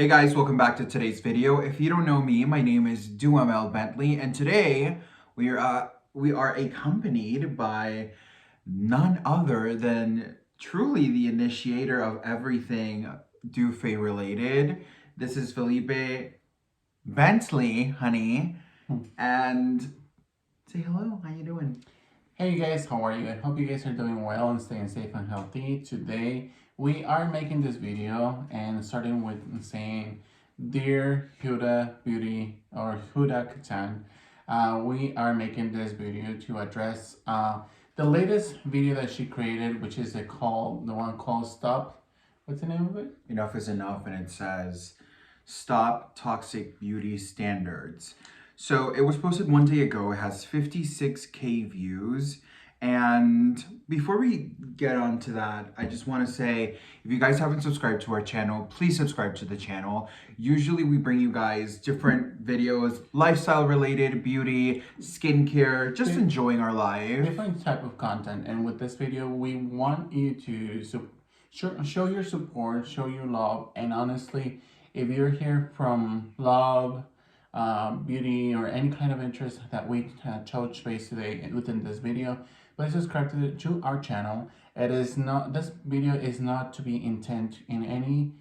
Hey guys, welcome back to today's video. If you don't know me, my name is Duhamel Bentley, and today we are accompanied by none other than truly the initiator of everything Dufe related. This is Felipe Bentley, honey, and say hello. How you doing? Hey guys, how are you? I hope you guys are doing well and staying safe and healthy. Today we are making this video and starting with saying, Dear Huda Beauty or Huda Kattan, we are making this video to address the latest video that she created, which is the one called Stop. What's the name of it? Enough is enough, and it says stop toxic beauty standards. So it was posted one day ago. It has 56K views. And before we get on to that, I just want to say, if you guys haven't subscribed to our channel, please subscribe to the channel. Usually we bring you guys different videos, lifestyle related, beauty, skincare, just enjoying our life. Different type of content. And with this video, we want you to show your support, show your love. And honestly, if you're here from love, beauty, or any kind of interest that we touch base today within this video, please subscribe to our channel. This video is not to be intent in any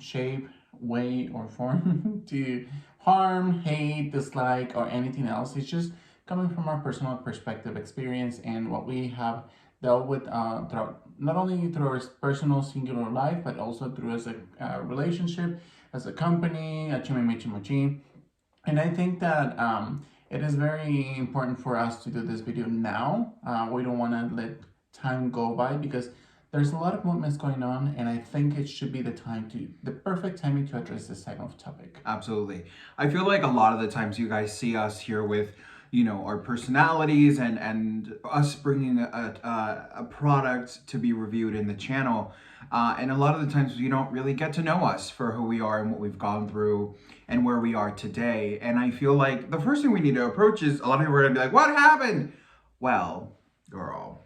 shape, way, or form to harm, hate, dislike, or anything else. It's just coming from our personal perspective, experience, and what we have dealt with throughout, not only through our personal singular life, but also through as a relationship, as a company, a chimichimachi. And I think that it is very important for us to do this video now. We don't want to let time go by because there's a lot of movements going on, and I think it should be the perfect timing to address this type of topic. Absolutely. I feel like a lot of the times you guys see us here with, our personalities and us bringing a product to be reviewed in the channel. And a lot of the times you don't really get to know us for who we are and what we've gone through and where we are today. And I feel like the first thing we need to approach is a lot of people are going to be like, what happened? Well, girl,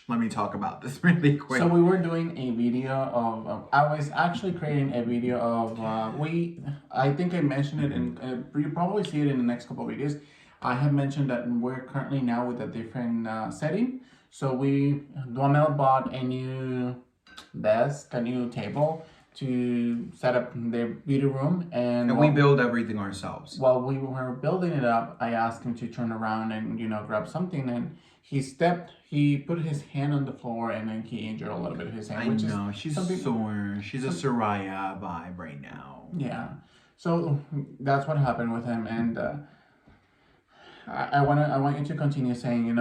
let me talk about this really quick. So we were doing a video I was actually creating a video of, I think I mentioned it, and you probably see it in the next couple of videos. I have mentioned that we're currently now with a different setting. So Duamel bought a new desk, a new table to set up the beauty room. And we build everything ourselves. While we were building it up, I asked him to turn around and, grab something, and he put his hand on the floor, and then he injured a little bit of his hand. I know, she's sore. She's a Soraya vibe right now. Yeah. So that's what happened with him, and I want you to continue saying,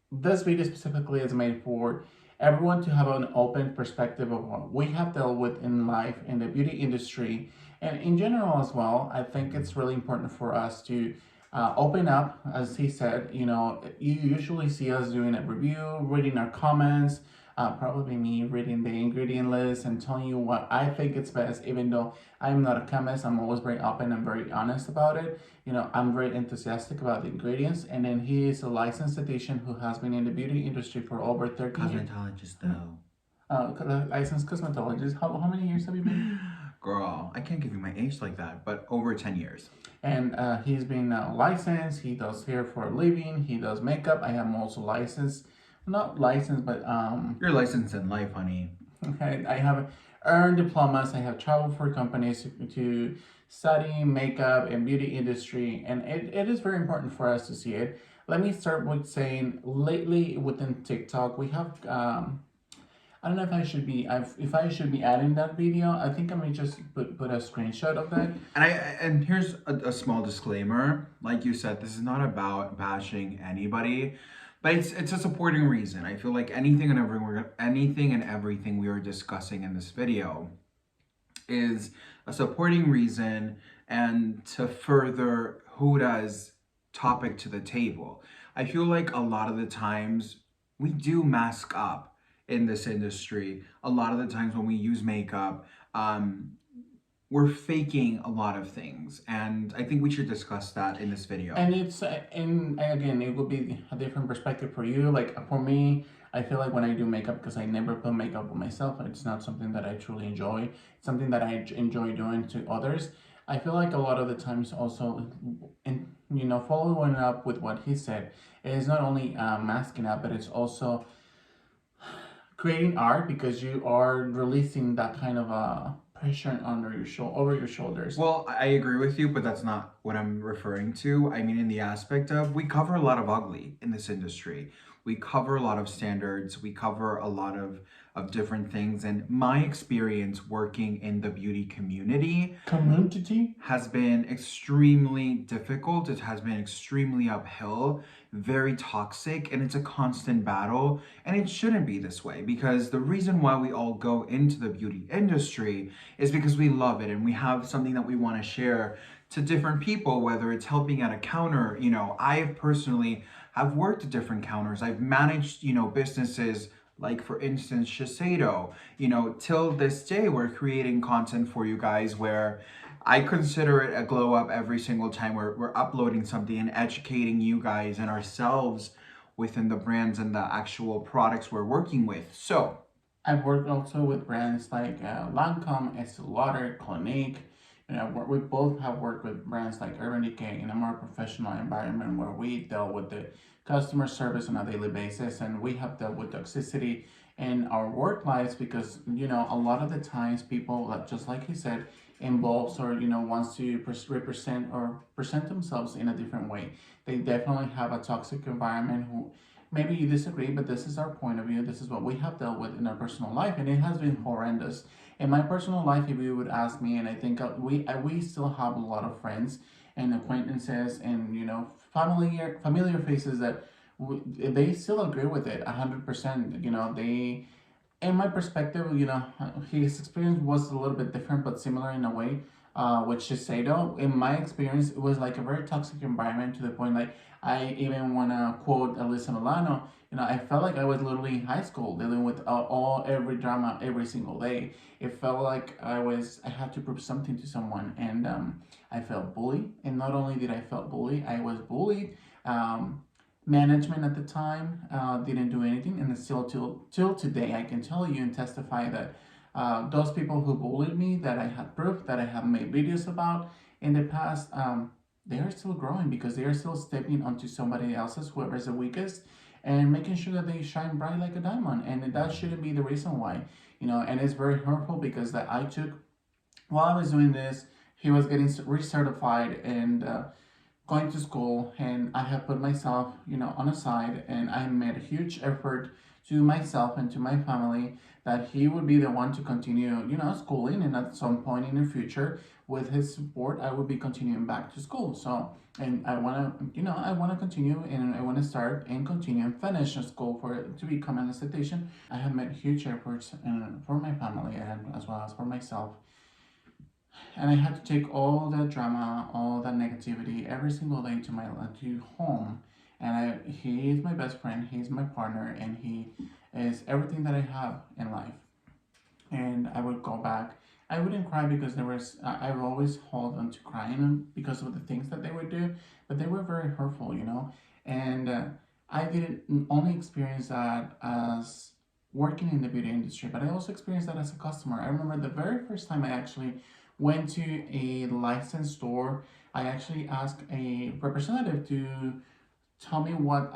this video specifically is made for everyone to have an open perspective of what we have dealt with in life, in the beauty industry, and in general as well. I think it's really important for us to open up. As he said, you usually see us doing a review, reading our comments, probably me reading the ingredient list and telling you what I think it's best. Even though I'm not a chemist, I'm always very open and very honest about it. I'm very enthusiastic about the ingredients. And then he is a licensed esthetician who has been in the beauty industry for over 30 years. Cosmetologist though. Licensed cosmetologist. How many years have you been? Girl, I can't give you my age like that, but over 10 years. And he's been licensed. He does hair for a living. He does makeup. I am also licensed. Not licensed, but You're licensed in life, honey. Okay, I have earned diplomas. I have traveled for companies to study makeup and beauty industry, and it is very important for us to see it. Let me start with saying, lately within TikTok, we have I don't know if I should be adding that video. I think I may just put a screenshot of that. And here's a small disclaimer. Like you said, this is not about bashing anybody, but it's a supporting reason. I feel like anything and everything we are discussing in this video is a supporting reason and to further Huda's topic to the table. I feel like a lot of the times we do mask up in this industry. A lot of the times when we use makeup, we're faking a lot of things, and I think we should discuss that in this video. And it's and again, it will be a different perspective for you. Like for me, I feel like when I do makeup, because I never put makeup on myself, it's not something that I truly enjoy. It's something that I enjoy doing to others. I feel like a lot of the times also, in following up with what he said, it is not only masking up, but it's also creating art because you are releasing that kind of pressure under your over your shoulders. Well, I agree with you, but that's not what I'm referring to. I mean, in the aspect of we cover a lot of ugly in this industry. We cover a lot of standards. We cover a lot of different things. And my experience working in the beauty Community. has been extremely difficult. It has been extremely uphill, very toxic, and it's a constant battle. And it shouldn't be this way because the reason why we all go into the beauty industry is because we love it and we have something that we want to share to different people, whether it's helping at a counter. I personally have worked at different counters. I've managed, businesses like, for instance, Shiseido. Till this day, we're creating content for you guys where I consider it a glow up every single time we're uploading something and educating you guys and ourselves within the brands and the actual products we're working with. So, I've worked also with brands like Lancome, Estee Lauder, Clinique. We both have worked with brands like Urban Decay in a more professional environment where we dealt with the customer service on a daily basis, and we have dealt with toxicity in our work lives because a lot of the times people that, just like he said, involves or wants to represent or present themselves in a different way. They definitely have a toxic environment who maybe you disagree, but this is our point of view. This is what we have dealt with in our personal life, and it has been horrendous. In my personal life, if you would ask me, and I think we still have a lot of friends and acquaintances and familiar faces that they still agree with it 100%. They in my perspective, his experience was a little bit different but similar in a way. With Shiseido, in my experience, it was like a very toxic environment to the point like I even want to quote Alyssa Milano. I felt like I was literally in high school dealing with every drama every single day. It felt like I had to prove something to someone, and I felt bullied. And not only did I felt bullied, I was bullied. Management at the time didn't do anything, and still till today, I can tell you and testify that those people who bullied me, that I had proof, that I have made videos about in the past, they are still growing because they are still stepping onto somebody else's, whoever's the weakest, and making sure that they shine bright like a diamond. And that shouldn't be the reason why, And it's very hurtful because that I took while I was doing this, he was getting recertified and going to school, and I have put myself, on a side, and I made a huge effort to myself and to my family that he would be the one to continue, schooling, and at some point in the future, with his support, I would be continuing back to school. So, and I want to continue, and I want to start and continue and finish school for to become an esthetician. I have made huge efforts for my family and as well as for myself, and I had to take all that drama, all that negativity every single day to home. And he is my best friend, he's my partner, and he is everything that I have in life. And I would go back. I wouldn't cry because I would always hold on to crying because of the things that they would do, but they were very hurtful. And I didn't only experience that as working in the beauty industry, but I also experienced that as a customer. I remember the very first time I actually went to a licensed store, I actually asked a representative to tell me what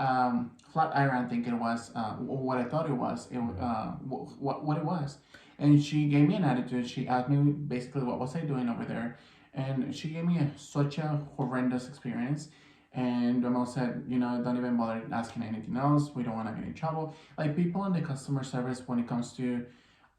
flat iron I think it was, what I thought it was, what it was. And she gave me an attitude. She asked me basically what was I doing over there, and she gave me such a horrendous experience. And Ramel said, don't even bother asking anything else. We don't want to get in trouble. Like people in the customer service, when it comes to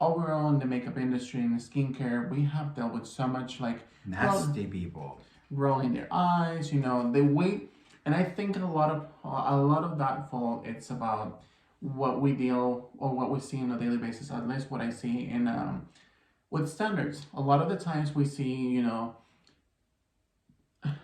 overall in the makeup industry and skincare, we have dealt with so much like nasty people. rolling their eyes. They wait, and I think a lot of that fault it's about what we deal or what we see on a daily basis. At least what I see in with standards. A lot of the times we see,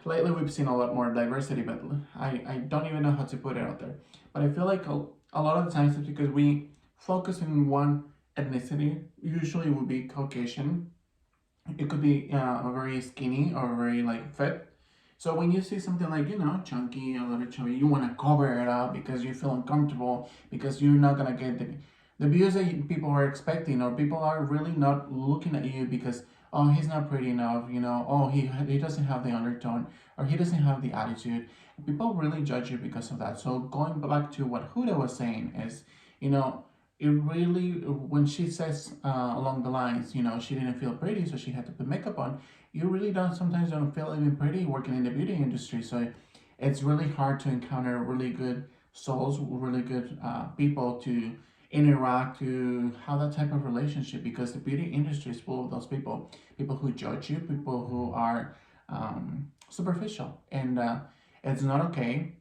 lately we've seen a lot more diversity, but I don't even know how to put it out there. But I feel like a lot of the times it's because we focus on one ethnicity. Usually would be Caucasian. It could be very skinny or very like fit. So when you see something like, chunky, a little chubby, you want to cover it up because you feel uncomfortable, because you're not going to get the views that people are expecting, or people are really not looking at you because, oh, he's not pretty enough, oh, he doesn't have the undertone, or he doesn't have the attitude. People really judge you because of that. So going back to what Huda was saying is, you know, it really, when she says along the lines, she didn't feel pretty, so she had to put makeup on, you really don't feel even pretty working in the beauty industry. So it's really hard to encounter really good souls, really good people to interact, to have that type of relationship, because the beauty industry is full of those people who judge you, people who are superficial, and it's not okay.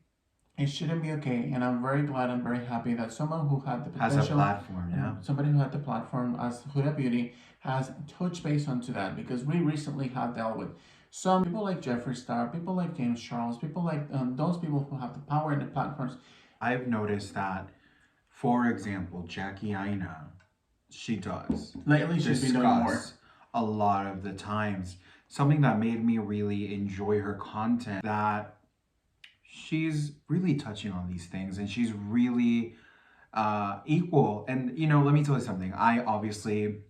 It shouldn't be okay, and I'm very glad, I'm very happy that someone who had the Has a potential, platform, yeah. somebody who had the platform as Huda Beauty, has touched base onto that, because we recently have dealt with some people like Jeffree Star, people like James Charles, people like those people who have the power and the platforms. I've noticed that, for example, Jackie Aina, she does Lately, she's been doing more. discuss a lot of the times. Something that made me really enjoy her content, that she's really touching on these things and she's really equal. And, let me tell you something. I obviously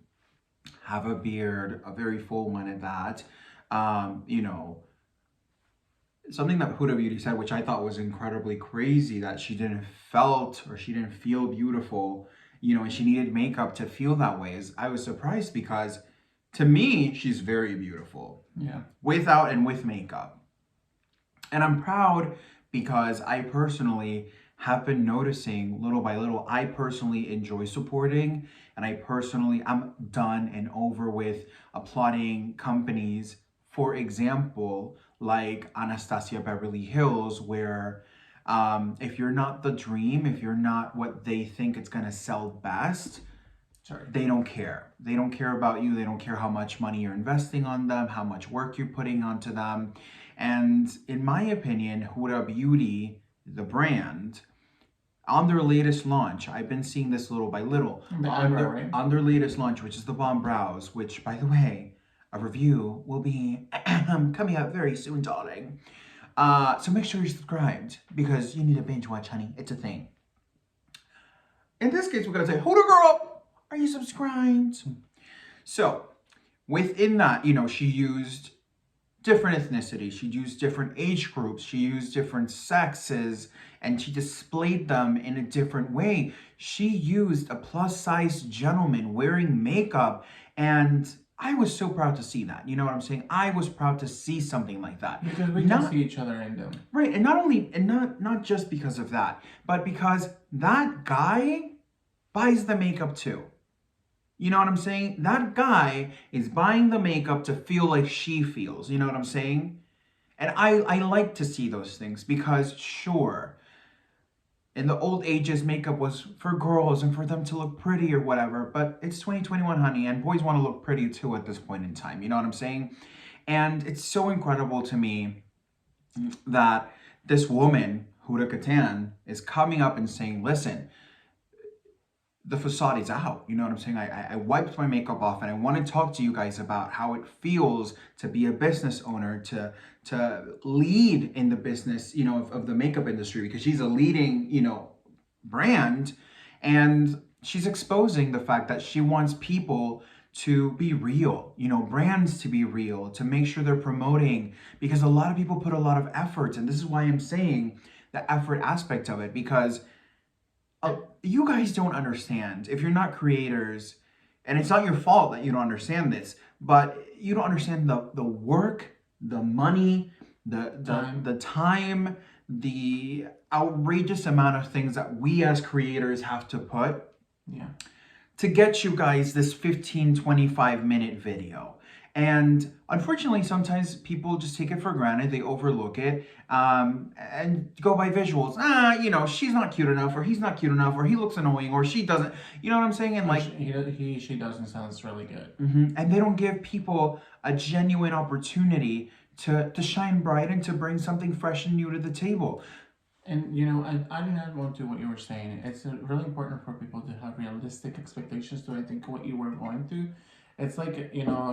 have a beard, a very full one at that. Um, you know, Something that Huda Beauty said, which I thought was incredibly crazy, that she didn't feel beautiful, and she needed makeup to feel that way. Is I was surprised because, to me, she's very beautiful, Yeah. without and with makeup. And I'm proud because I personally have been noticing little by little. I personally enjoy supporting, and I'm done and over with applauding companies, for example, like Anastasia Beverly Hills, where if you're not the dream, if you're not what they think it's going to sell best, Sorry. they don't care. They don't care about you. They don't care how much money you're investing on them, how much work you're putting onto them. And in my opinion, Huda Beauty, the brand, on their latest launch, I've been seeing this little by little. The eyebrow, right? On their latest launch, which is the Bomb Brows, which, by the way, a review will be coming out very soon, darling. So make sure you're subscribed because you need to binge watch, honey. It's a thing. In this case, we're going to say, Huda girl, are you subscribed? So within that, she used different ethnicities, she used different age groups, she used different sexes, and she displayed them in a different way. She used a plus size gentleman wearing makeup, and I was so proud to see that. You know what I'm saying? I was proud to see something like that. Because we can see each other in them. Right, and not just because of that, but because that guy buys the makeup too. You know what I'm saying? That guy is buying the makeup to feel like she feels. You know what I'm saying? And I like to see those things because, sure, in the old ages, makeup was for girls and for them to look pretty or whatever. But it's 2021, honey, and boys want to look pretty too at this point in time. You know what I'm saying? And it's so incredible to me that this woman, Huda Kattan, is coming up and saying, listen, the facade is out. You know what I'm saying? I wiped my makeup off, and I want to talk to you guys about how it feels to be a business owner, to lead in the business, of the makeup industry, because she's a leading, brand, and she's exposing the fact that she wants people to be real, brands to be real, to make sure they're promoting, because a lot of people put a lot of effort, and this is why I'm saying the effort aspect of it, because you guys don't understand if you're not creators, and it's not your fault that you don't understand this, but you don't understand the work, the money, the time, the outrageous amount of things that we as creators have to put, yeah, to get you guys this 15 25-minute video. And unfortunately, sometimes people just take it for granted. They overlook it, and go by visuals. She's not cute enough, or he's not cute enough, or he looks annoying, or she doesn't. You know what I'm saying? And she doesn't sounds really good. And they don't give people a genuine opportunity to shine bright and to bring something fresh and new to the table. And I did not want to what you were saying. It's really important for people to have realistic expectations to, I think, what you were going through. It's like,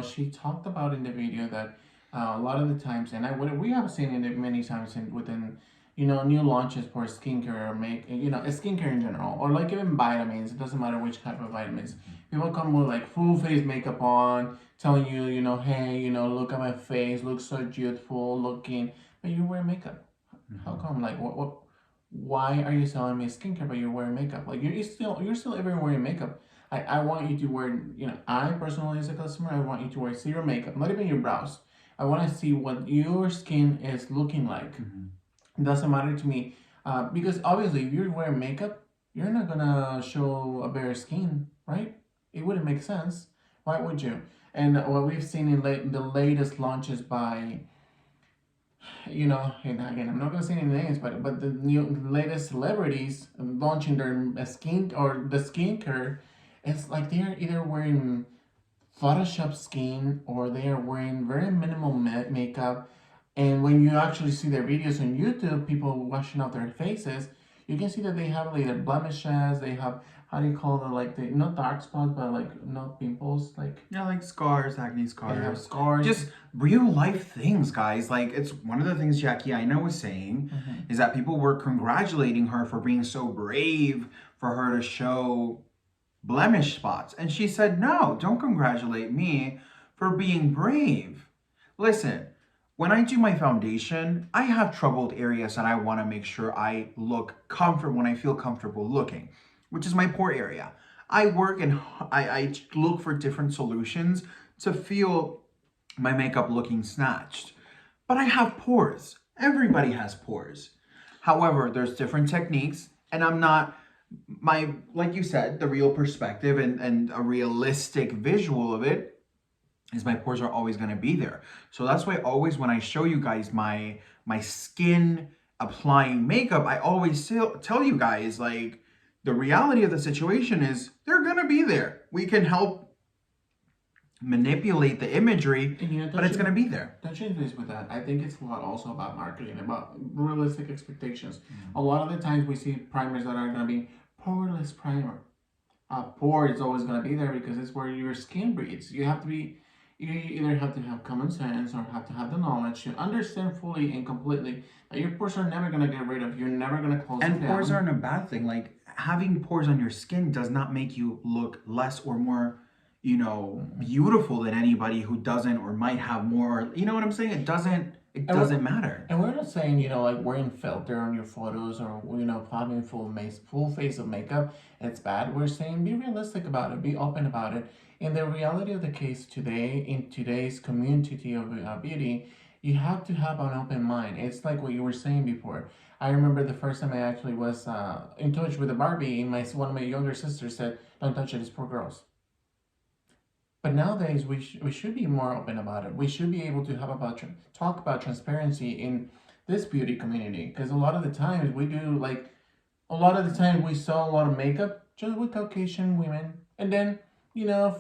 she talked about in the video that A lot of the times, and we have seen it many times within, new launches for skincare or skincare in general, or like even vitamins. It doesn't matter which type of vitamins. People come with like full face makeup on, telling you, hey, look at my face, looks so youthful looking, but you wear makeup. How come? Like, what? Why are you selling me skincare, but you're wearing makeup? Like, you're still everyone wearing makeup. I want you to wear, I personally as a customer, I want you to wear zero makeup, not even your brows. I want to see what your skin is looking like. It doesn't matter to me, because obviously, if you're wearing makeup, you're not gonna show a bare skin, right? It wouldn't make sense. Why would you? And what we've seen in the latest launches by, and again, I'm not gonna say any names, but the new latest celebrities launching their skin or the skincare, it's like they're either wearing Photoshop skin or they are wearing very minimal makeup. And when you actually see their videos on YouTube, people washing out their faces, you can see that they have like their blemishes. They have, how do you call it, like the not dark spots, but like not pimples, like Yeah, like scars, acne they have scars. scars. Just real life things, guys. Like, it's one of the things Jackie Aina was saying is that people were congratulating her for being so brave for her to show blemish spots. And she said, no, don't congratulate me for being brave. Listen, when I do my foundation, I have troubled areas that I want to make sure I look comfortable when I feel comfortable looking, which is my pore area. I work and I look for different solutions to feel my makeup looking snatched. But I have pores. Everybody has pores. However, there's different techniques, and I'm not like you said, the real perspective and a realistic visual of it is my pores are always going to be there. So that's why always when I show you guys my skin applying makeup, I always tell you guys, like, the reality of the situation is they're going to be there. We can help manipulate the imagery, but it's going to be there. Don't you agree with that? I think it's a lot also about marketing, about realistic expectations. A lot of the times we see primers that are going to be poreless primer. Pore is always going to be there because it's where your skin breathes. You either have to have common sense or have to have the knowledge to understand fully and completely that your pores are never going to get rid of. You're never going to close them And down. pores aren't a bad thing. Like, having pores on your skin does not make you look less or more, beautiful than anybody who doesn't or might have more. You know what I'm saying? It doesn't matter. And we're not saying, like wearing filter on your photos or, having full face of makeup, it's bad. We're saying be realistic about it, be open about it. In the reality of the case today, in today's community of beauty, you have to have an open mind. It's like what you were saying before. I remember the first time I actually was in touch with a Barbie, and one of my younger sisters said, "Don't touch it, it's for girls." But nowadays, we should be more open about it. We should be able to have talk about transparency in this beauty community, because a lot of the times we do like a lot of the time we sell a lot of makeup just with Caucasian women, and then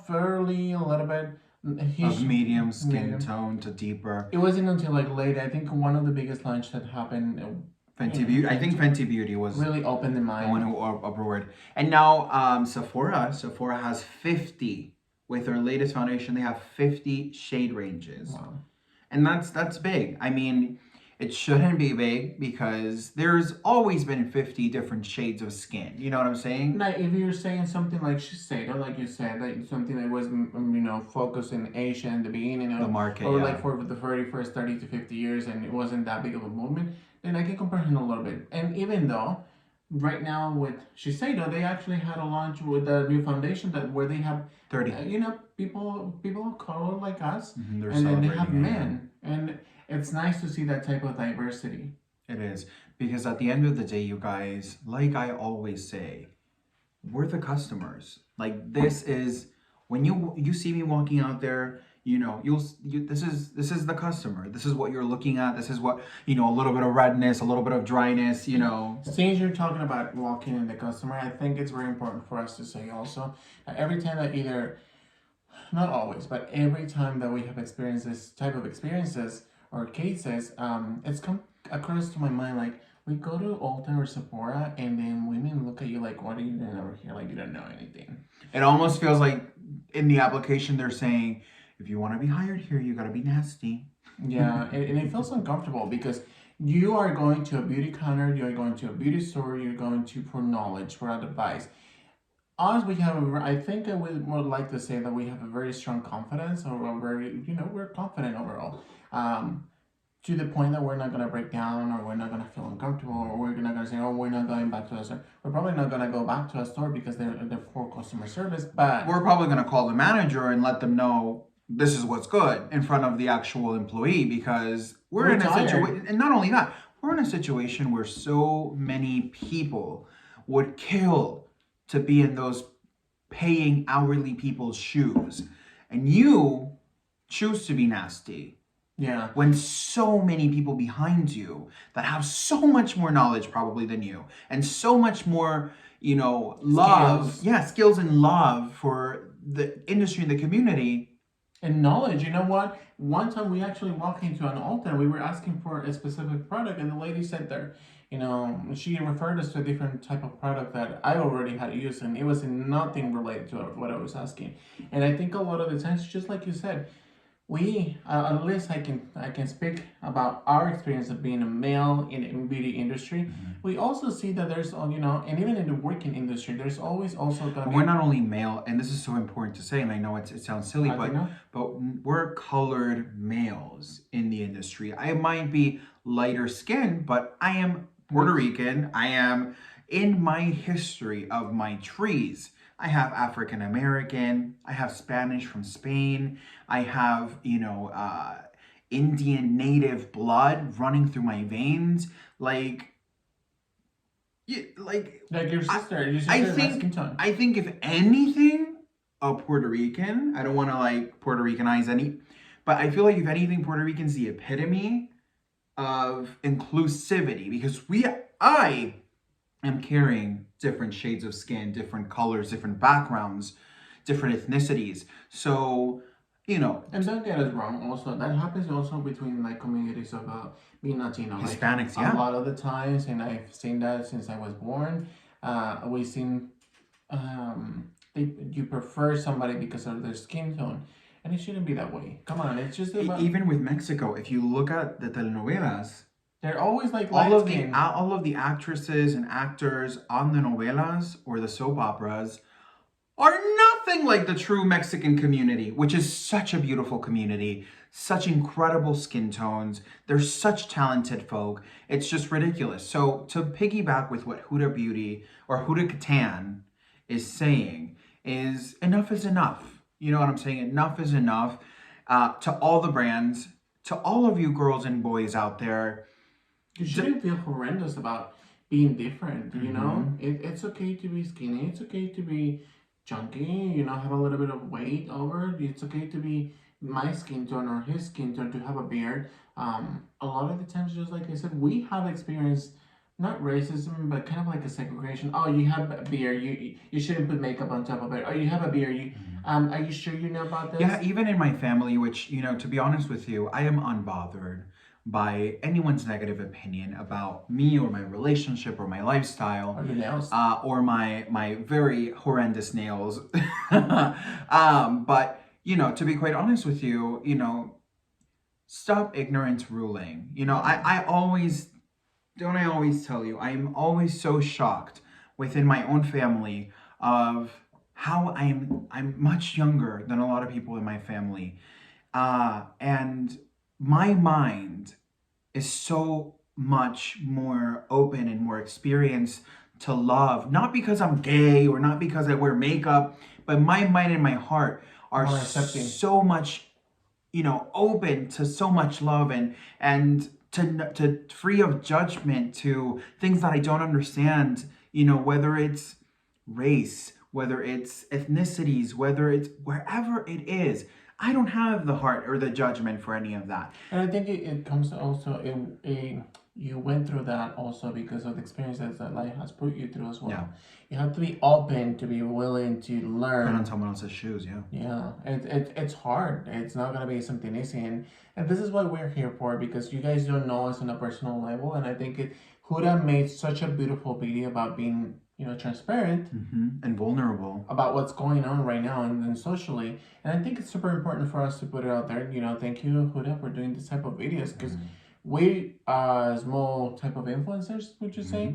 fairly a little bit Of medium skin tone to deeper. It wasn't until like late. I think one of the biggest launch that happened. Fenty Beauty. I think Fenty Beauty was really opened the the mind. one who upward. And now Sephora has 50 with their latest foundation. They have 50 shade ranges. Wow. And that's big. I mean, it shouldn't be big because there's always been 50 different shades of skin. You know what I'm saying? Like if you're saying something like Shiseido, like you said, like something that was focused in Asia in the beginning of The market, or yeah. like for the very first 30 to 50 years, and it wasn't that big of a movement, then I can compare him a little bit. And even though right now with Shiseido, they actually had a launch with a new foundation where they have 30. People of color like us, They're and then they have celebrating it, yeah. men, and it's nice to see that type of diversity. It is. Because at the end of the day, you guys, like I always say, we're the customers. Like, this is when you see me walking out there, this is the customer. This is what you're looking at. This is what, a little bit of redness, a little bit of dryness, Since you're talking about walking in the customer, I think it's very important for us to say also that every time that either, not always, but every time that we have experienced this type of experiences or cases, it's come across to my mind like we go to Ulta or Sephora and then women look at you like, what are you doing over here? Like you don't know anything. It almost feels like in the application they're saying, if you want to be hired here, you got to be nasty. Yeah, and it feels uncomfortable because you are going to a beauty counter, you're going to a beauty store, you're going to for knowledge, for advice. Us, we have I think I would like to say that we have a very strong confidence, or a very, we're confident overall. Um, to the point that we're not gonna break down, or we're not gonna feel uncomfortable, or we're not gonna say, "Oh, we're not going back to a store." We're probably not gonna go back to a store because they're poor customer service. But We're probably going to call the manager and let them know this is what's good in front of the actual employee, because we're we're in a tired. situation, and not only that, we're in a situation where so many people would kill to be in those paying hourly people's shoes. And you choose to be nasty Yeah, when so many people behind you that have so much more knowledge probably than you, and so much more, love, skills yeah, skills and love for the industry and the community. and knowledge. You know what? One time we actually walked into an Ulta and we were asking for a specific product, and the lady said there, she referred us to a different type of product that I already had used, and it was nothing related to what I was asking. And I think a lot of the times, just like you said, we at least I can speak about our experience of being a male in beauty industry. Mhm. We also see that there's and even in the working industry, there's always also gonna And we're be. not only male, and this is so important to say, and I know it sounds silly, but Latino. we're colored males in the industry. I might be lighter skinned, but I am Puerto Mix. Rican. I am in my history of my trees. I have African American. I have Spanish from Spain. I have, Indian native blood running through my veins. Like, yeah, like Like your I, sister, your I sister in my think skin tone. I think if anything, a Puerto Rican. I don't want to like Puerto Ricanize any, but I feel like if anything, Puerto Rican's the epitome of inclusivity, because I am carrying different shades of skin, different colors, different backgrounds, different ethnicities. So, you know, And don't get us wrong. Also, that happens also between like communities of being Latino. Like Hispanics, a yeah. lot of the times, and I've seen that since I was born. We've seen you prefer somebody because of their skin tone, and it shouldn't be that way. Come on, it's just about Even with Mexico, if you look at the telenovelas, they're always like light skin. all of the actresses and actors on the novelas or the soap operas are nothing like the true Mexican community, which is such a beautiful community, such incredible skin tones. They're such talented folk. It's just ridiculous. So to piggyback with what Huda Beauty or Huda Kattan is saying is enough is enough. You know what I'm saying? Enough is enough. To all the brands, to all of you girls and boys out there. You D- shouldn't feel horrendous about being different. Mhm. It's okay to be skinny. It's okay to be chunky. Have a little bit of weight over. It's okay to be my skin tone or his skin tone to have a beard. A lot of the times, just like I said, we have experienced not racism, but kind of like a segregation. Oh, you have a beard. You shouldn't put makeup on top of it. Oh, you have a beard. Are you sure you know about Yeah, this? even in my family, which, to be honest with you, I am unbothered by anyone's negative opinion about me or my relationship or my lifestyle, Or your nails? or my very horrendous nails. But, to be quite honest with you, stop ignorance ruling. Yeah. I always, don't I always tell you, I'm always so shocked within my own family of how I'm much younger than a lot of people in my family, and my mind is so much more open and more experienced to love, not because I'm gay or not because I wear makeup, but my mind and my heart are More accepting. so much, open to so much love, and to free of judgment to things that I don't understand, whether it's race, whether it's ethnicities, whether it's wherever it is. I don't have the heart or the judgment for any of that. And I think it comes also you went through that also because of the experiences that life has put you through as Yeah. well. You have to be open to be willing to Put on learn. someone else's shoes, yeah. Yeah, it's hard. It's not gonna be something easy, and this is what we're here for because you guys don't know us on a personal level, and I think Huda made such a beautiful video about being transparent And vulnerable. about what's going on right now and socially. And I think it's super important for us to put it out there. Thank you, Huda, for doing this type of videos because we, small type of influencers, would you say,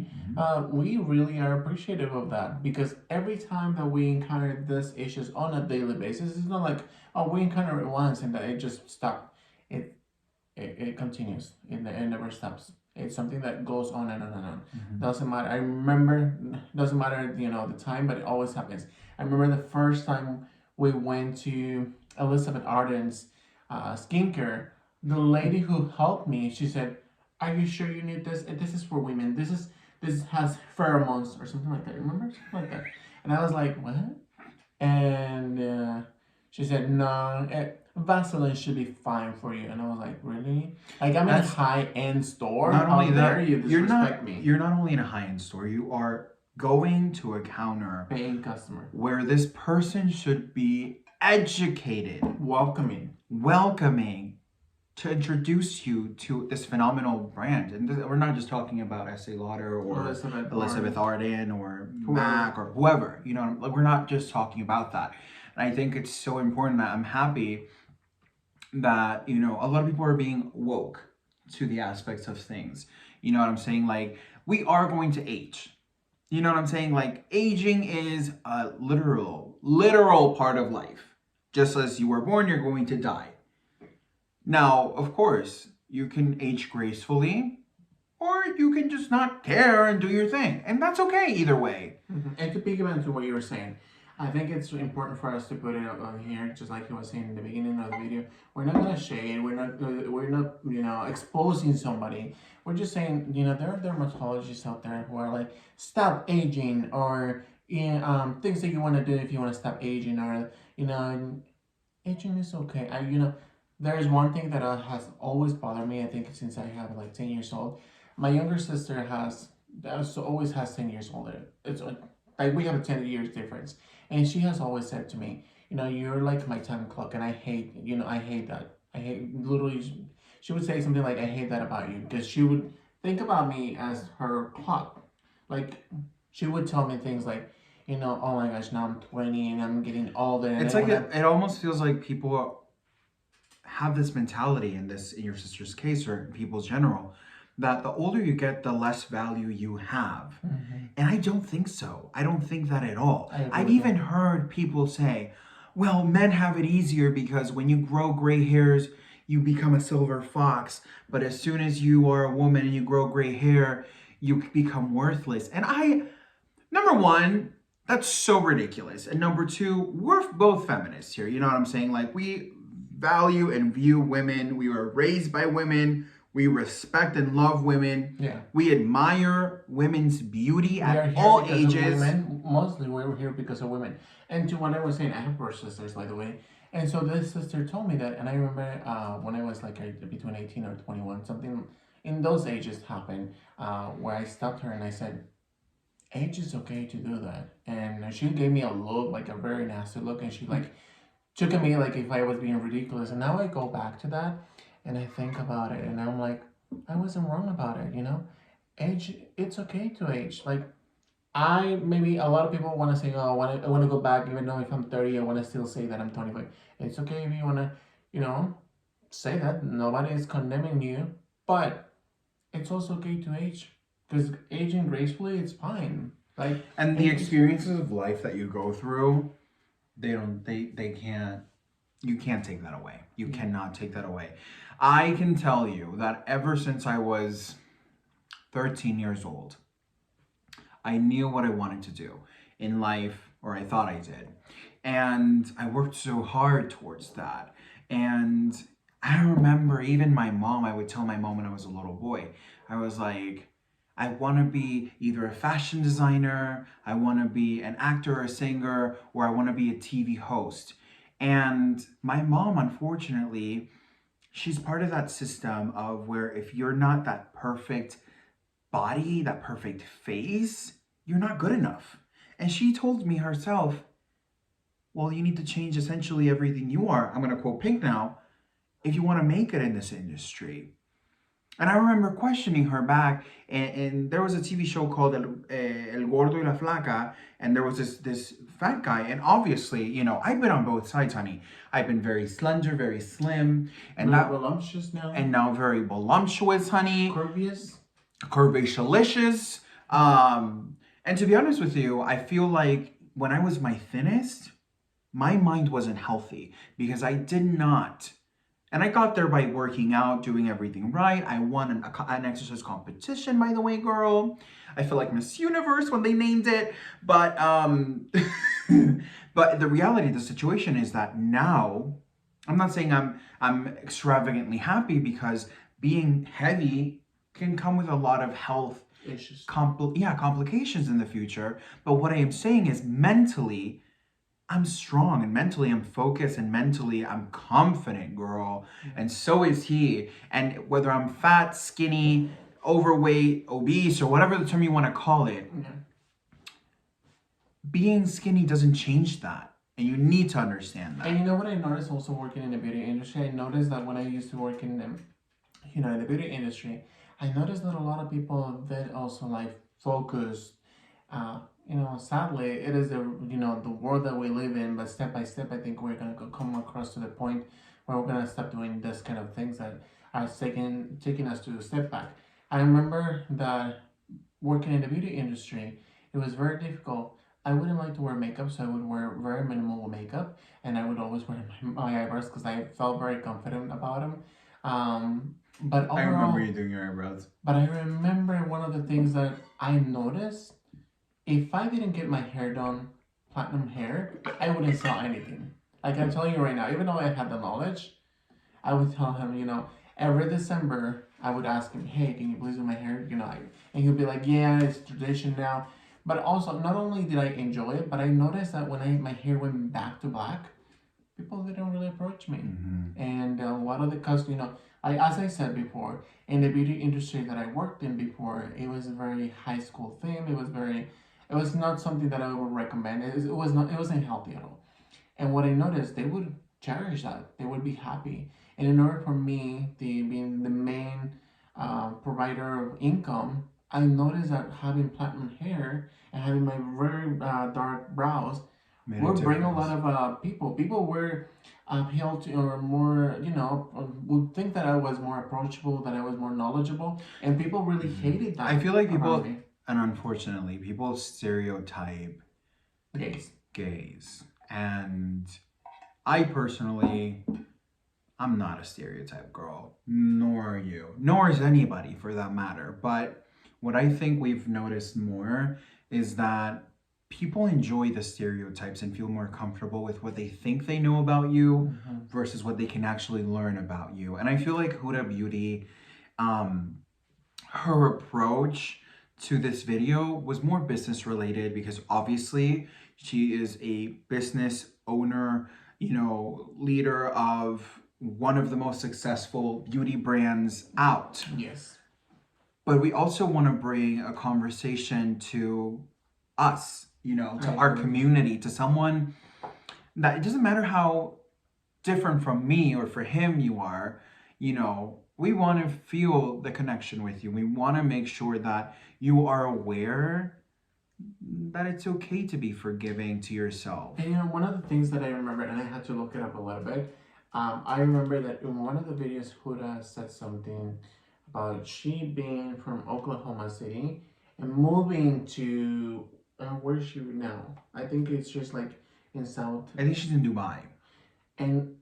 we really are appreciative of that because every time that we encounter these issues on a daily basis, it's not like, oh, we encounter it once and that it just stopped. It continues. It never stops. It's something that goes on and on and on. Doesn't matter. I remember, doesn't matter, the time, but it always happens. I remember the first time we went to Elizabeth Arden's skincare. The lady who helped me, she said, "Are you sure you need this? This is for women. This has pheromones or something like that. Remember something like that?" And I was like, "What?" And she said, "No, Vaseline should be fine for you." And I was like, "Really? Like I'm in a high-end store? Not How only dare that, you disrespect me?" you're not only in a high-end store, you are going to a counter Paying customer. where this person should be educated, welcoming to introduce you to this phenomenal brand. And we're not just talking about Estee Lauder or Elizabeth Arden or MAC or whoever. We're not just talking about that. And I think it's so important that I'm happy that, a lot of people are being woke to the aspects of things. You know what I'm saying? Like, we are going to age. You know what I'm saying? Like, aging is a literal part of life. Just as you were born, you're going to die. Now, of course, you can age gracefully, or you can just not care and do your thing. And that's okay either way. And to piggyback into what you were saying, I think it's important for us to put it on here, just like you were saying in the beginning of the video. We're not gonna shade. We're not exposing somebody. We're just saying, there are dermatologists out there who are like, stop aging, or things that you want to do if you want to stop aging, or aging is okay. There is one thing that has always bothered me. I think since I have like 10 years old, my younger sister always has 10 years older. It's like we have a 10 years difference. And she has always said to me, you're like my time clock, and I hate that. I hate literally. She would say something like, "I hate that about you," because she would think about me as her clock. Like she would tell me things like, "Oh my gosh, now I'm 20 and I'm getting older." And it's like it almost feels like people have this mentality in your sister's case, or in people's general, that the older you get, the less value you have. And I don't think so. I don't think that at all. I've even heard people say, well, men have it easier because when you grow gray hairs, you become a silver fox. But as soon as you are a woman and you grow gray hair, you become worthless. And number one, that's so ridiculous. And number two, we're both feminists here. You know what I'm saying? Like, we value and view women. We were raised by women. We respect and love women. Yeah. We admire women's beauty at all ages. Mostly we're here because of women. And to what I was saying, I have four sisters, by the way. And so this sister told me that, and I remember when I was like between 18 or 21, something in those ages happened where I stopped her and I said, age is okay to do that. And she gave me a look, like a very nasty look, and she like took at me like if I was being ridiculous. And now I go back to that and I think about it, and I'm like, I wasn't wrong about it, Age, it's okay to age. Like, maybe a lot of people want to say, oh, I want to go back, even though if I'm 30, I want to still say that I'm 25. It's okay if you want to, say that. Nobody is condemning you, but it's also okay to age, because aging gracefully, it's fine. Like, and the experiences of life that you go through, they can't. You can't take that away. You cannot take that away. I can tell you that ever since I was 13 years old, I knew what I wanted to do in life, or I thought I did. And I worked so hard towards that. And I remember even I would tell my mom when I was a little boy, I was like, I want to be either a fashion designer, I want to be an actor or a singer, or I want to be a TV host. And my mom, unfortunately, she's part of that system of where if you're not that perfect body, that perfect face, you're not good enough. And she told me herself, well, you need to change essentially everything you are. I'm going to quote Pink now, if you want to make it in this industry. And I remember questioning her back, and there was a TV show called El Gordo y la Flaca, and there was this fat guy, and obviously, I've been on both sides, honey. I've been very slender, very slim, and Very that, voluptuous now. and now very voluptuous, honey, Curvious. curvaceous. And to be honest with you, I feel like when I was my thinnest, my mind wasn't healthy because I did not. And I got there by working out, doing everything right. I won an exercise competition, by the way, girl. I feel like Miss Universe when they named it. But but the reality of the situation is that now, I'm not saying I'm extravagantly happy because being heavy can come with a lot of health Issues. complications in the future. But what I am saying is mentally, I'm strong and mentally I'm focused and mentally I'm confident, girl. And so is he. And whether I'm fat, skinny, overweight, obese, or whatever the term you want to call it, Yeah. being skinny doesn't change that. And you need to understand that. And you know what I noticed also working in the beauty industry? I noticed that when I used to work in the, in the beauty industry, I noticed that a lot of people that also like focus. Sadly, it is the world that we live in. But step by step, I think we're gonna come across to the point where we're gonna stop doing this kind of things that are taking us to a step back. I remember that working in the beauty industry, it was very difficult. I wouldn't like to wear makeup, so I would wear very minimal makeup, and I would always wear my eyebrows because I felt very confident about them. But I remember overall, you doing your eyebrows. but I remember one of the things that I noticed, if I didn't get my hair done, platinum hair, I wouldn't sell anything. Like I'm telling you right now, even though I had the knowledge, I would tell him, every December I would ask him, hey, can you please do my hair? And he'll be like, yeah, it's tradition now. But also, not only did I enjoy it, but I noticed that when my hair went back to black, people didn't really approach me. Mm-hmm. And what are the customers, as I said before, in the beauty industry that I worked in before, it was a very high school thing. It was not something that I would recommend. It was not, it wasn't healthy at all. And what I noticed, they would cherish that. They would be happy. And in order for me, being the main provider of income, I noticed that having platinum hair and having my very dark brows would bring a lot of people. People were held to, or more, would think that I was more approachable, that I was more knowledgeable, and people really hated that. I feel like people, around me. and unfortunately, people stereotype Gays. And I personally, I'm not a stereotype girl, nor are you, nor is anybody for that matter. But what I think we've noticed more is that people enjoy the stereotypes and feel more comfortable with what they think they know about you versus what they can actually learn about you. And I feel like Huda Beauty, um, her approach to this video was more business related because obviously she is a business owner, leader of one of the most successful beauty brands out. Yes. But we also want to bring a conversation to us, to our community, to someone that it doesn't matter how different from me or for him you are, we want to feel the connection with you. We want to make sure that you are aware that it's okay to be forgiving to yourself. And one of the things that I remember, and I had to look it up a little bit, I remember that in one of the videos, Huda said something about she being from Oklahoma City and moving to, where is she now? I think it's just like in South. I think she's in Dubai. And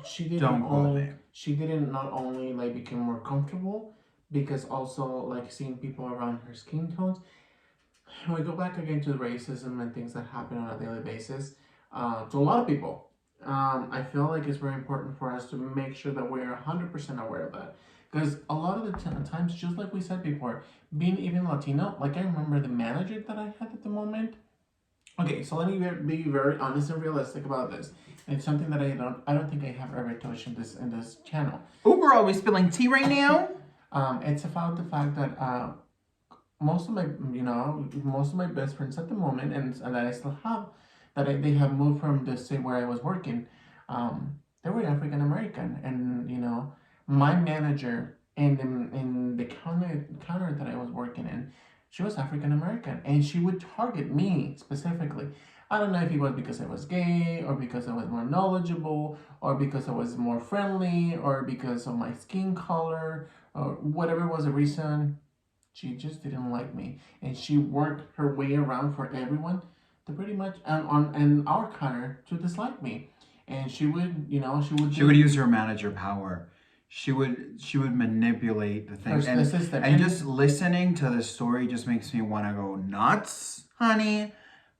she didn't not only like become more comfortable, because also like seeing people around her skin tones. We go back again to the racism and things that happen on a daily basis to a lot of people. I feel like it's very important for us to make sure that we're 100% aware of that. Because a lot of the times, just like we said before, being even Latino, like I remember the manager that I had at the moment. Okay, so let me be very honest and realistic about this. And it's something that I don't think I have ever touched in this channel. Oh, girl, are we spilling tea right now? It's about the fact that most of my best friends at the moment, and that I still have, they have moved from the state where I was working. They were African American, and my manager and in the counter that I was working in, she was African American, and she would target me specifically. I don't know if it was because I was gay, or because I was more knowledgeable, or because I was more friendly, or because of my skin color, or whatever was the reason. She just didn't like me, and she worked her way around for everyone to pretty much on and our counter to dislike me. And she would, she would She would do use her manager power. She would manipulate the her thing, the system, and just listening to the story just makes me want to go nuts, honey. it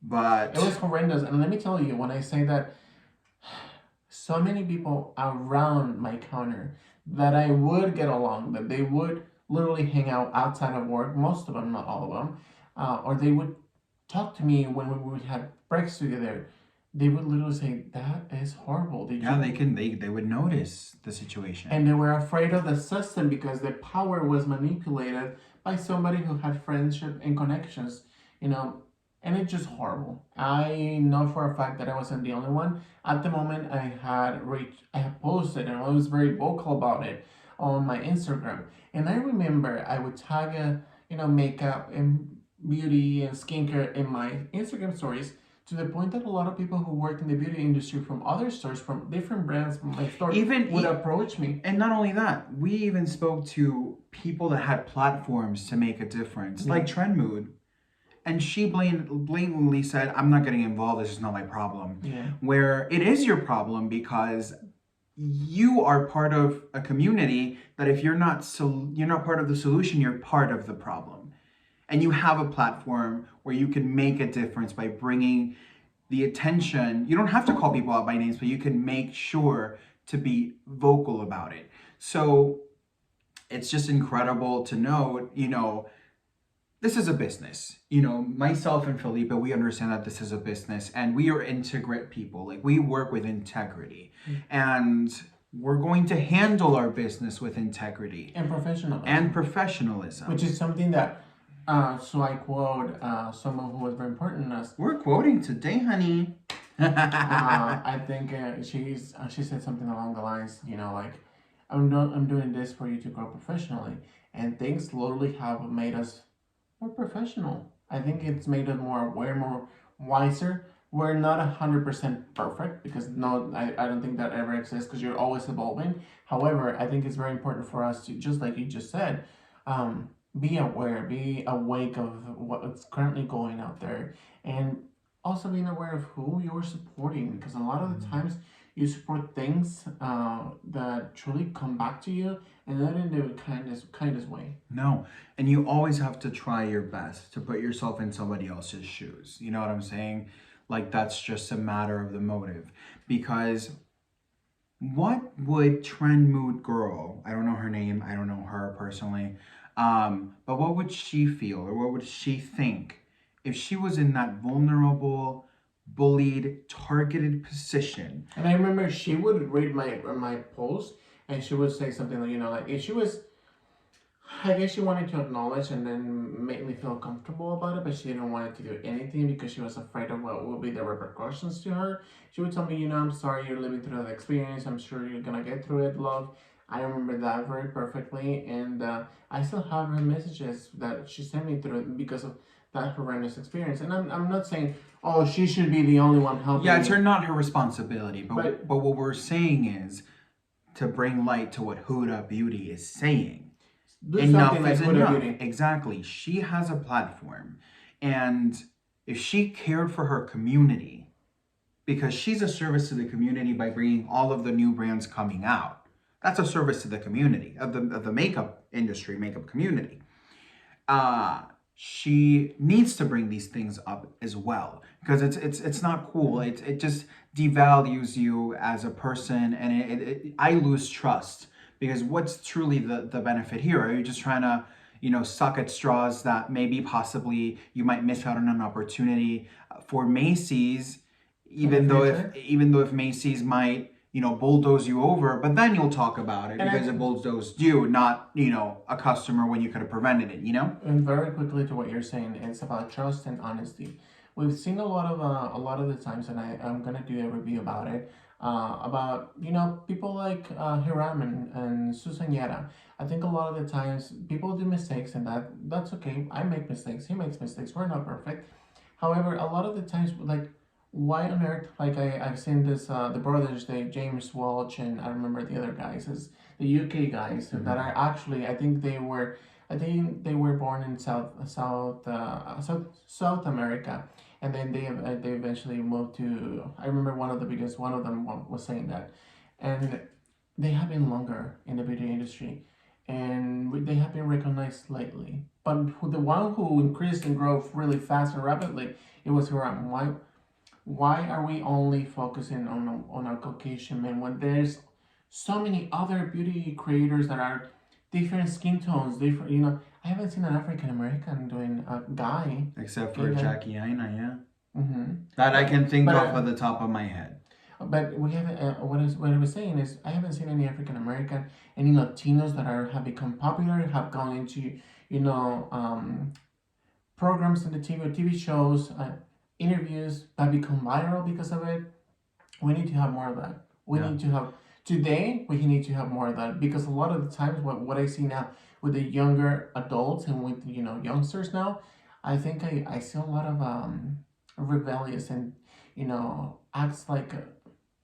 was But horrendous. And let me tell you, when I say that, so many people around my counter that I would get along, that they would literally hang out outside of work, most of them, not all of them, or they would talk to me when we would have breaks together. They would literally say, "That is horrible. Did yeah, you?" they would notice the situation. And they were afraid of the system because the power was manipulated by somebody who had friendship and connections, you know, and it's just horrible. I know for a fact that I wasn't the only one. At the moment, I had posted, and I was very vocal about it on my Instagram. And I remember I would tag, makeup and beauty and skincare in my Instagram stories, to the point that a lot of people who work in the beauty industry from other stores, from different brands from my store, Even would approach me. And not only that, we even spoke to people that had platforms to make a difference, Yeah. like Trendmood. And she blatantly said, I'm not getting involved, this is not my problem. Yeah. Where it is your problem because you are part of a community that if you're not part of the solution, you're part of the problem. And you have a platform where you can make a difference by bringing the attention. You don't have to call people out by names, but you can make sure to be vocal about it. So it's just incredible to know, this is a business. Myself and Felipe, we understand that this is a business and we are integrate people. Like, we work with integrity. And we're going to handle our business with integrity And professionalism. and professionalism. Which is something that, so I quote someone who was very important to us. We're quoting today, honey. I think she said something along the lines, like, I'm doing this for you to grow professionally, and things slowly have made us more professional. I think it's made us more aware, more wiser. We're not 100% perfect, because no, I don't think that ever exists, because you're always evolving. However, I think it's very important for us to, just like you just said, be aware, be awake of what's currently going out there, and also being aware of who you're supporting, because a lot of the times you support things that truly come back to you, and not in the kindest way. No. And you always have to try your best to put yourself in somebody else's shoes. You know what I'm saying? Like, that's just a matter of the motive. Because what would Trend Mood Girl, I don't know her name, I don't know her personally, but what would she feel or what would she think if she was in that vulnerable, bullied, targeted position? And I remember she would read my post, and she would say something like, like, if she was, I guess she wanted to acknowledge and then make me feel comfortable about it, but she didn't want to do anything because she was afraid of what will be the repercussions to her. She would tell me, I'm sorry you're living through that experience. I'm sure you're gonna get through it, love. I remember that very perfectly, and I still have her messages that she sent me through it because of that horrendous experience. And I'm not saying, oh, she should be the only one helping. Yeah, it's me. not her responsibility, but what we're saying is to bring light to what Huda Beauty is saying. Do Enough something like is Huda enough. Beauty. Exactly. She has a platform. And if she cared for her community, because she's a service to the community by bringing all of the new brands coming out, that's a service to the community, of the makeup industry, makeup community. She needs to bring these things up as well, because it's not cool. It just devalues you as a person, and I lose trust, because what's truly the benefit here? Are you just trying to suck at straws that maybe possibly you might miss out on an opportunity for Macy's, even though if Macy's might bulldoze you over, but then you'll talk about it because it bulldozed you, not a customer, when you could have prevented it. And very quickly to what you're saying, it's about trust and honesty. We've seen a lot of the times, and I'm gonna do a review about it. about people like Hiram and Susan Yara. I think a lot of the times people do mistakes, and that's okay. I make mistakes. He makes mistakes. We're not perfect. However, a lot of the times, like, why on earth? Like I've seen this the brothers, they James Walsh, and I remember the other guys is the UK guys that are actually I think they were born in South America, and then they eventually moved to. I remember one of the videos. One of them was saying that, and they have been longer in the video industry, and they have been recognized lately. But the one who increased in growth really fast and rapidly, it was Huram. Why are we only focusing on a Caucasian man when there's so many other beauty creators that are different skin tones, different, I haven't seen an African American doing a guy. Except for even. Jackie Aina, yeah. Mm-hmm. That I can think But off of the top of my head. but we haven't. What I was saying is, I haven't seen any African American, any Latinos that have become popular, have gone into, you know, um, programs in the TV shows, interviews that become viral because of it. We need to have more of that. We Yeah. need to have today. We need to have more of that because a lot of the times, what I see now with the younger adults and with youngsters now, I think I see a lot of rebellious and acts like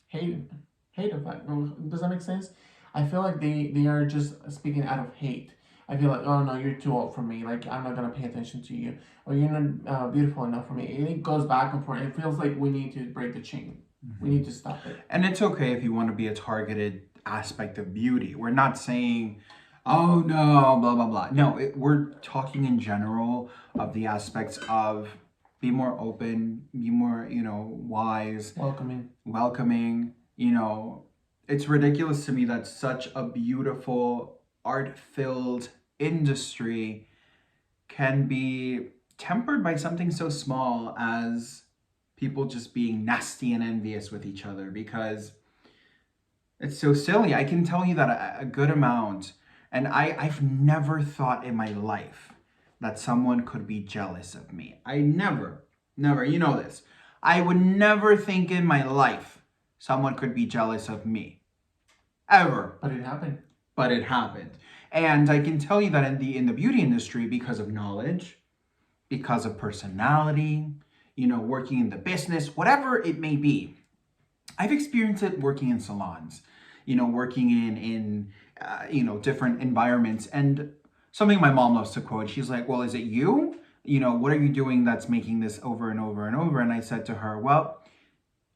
hate hate of that. Does that make sense? I feel like they are just speaking out of hate. I feel like, oh no, you're too old for me. Like, I'm not gonna pay attention to you, or you're not beautiful enough for me. And it goes back and forth. It feels like we need to break the chain. We need to stop it. And it's okay if you want to be a targeted aspect of beauty. We're not saying, oh no, blah, blah, blah. No, we're talking in general of the aspects of be more open, be more, wise, welcoming. It's ridiculous to me that such a beautiful, art filled industry can be tempered by something so small as people just being nasty and envious with each other because it's so silly. I can tell you that a good amount, and I've never thought in my life that someone could be jealous of me. I never, you know this. I would never think in my life someone could be jealous of me. Ever. But it happened. But it happened. And I can tell you that in the beauty industry, because of knowledge, because of personality, working in the business, whatever it may be. I've experienced it working in salons, working in different environments. And something my mom loves to quote, she's like, well, is it you? What are you doing that's making this over and over and over? And I said to her, well,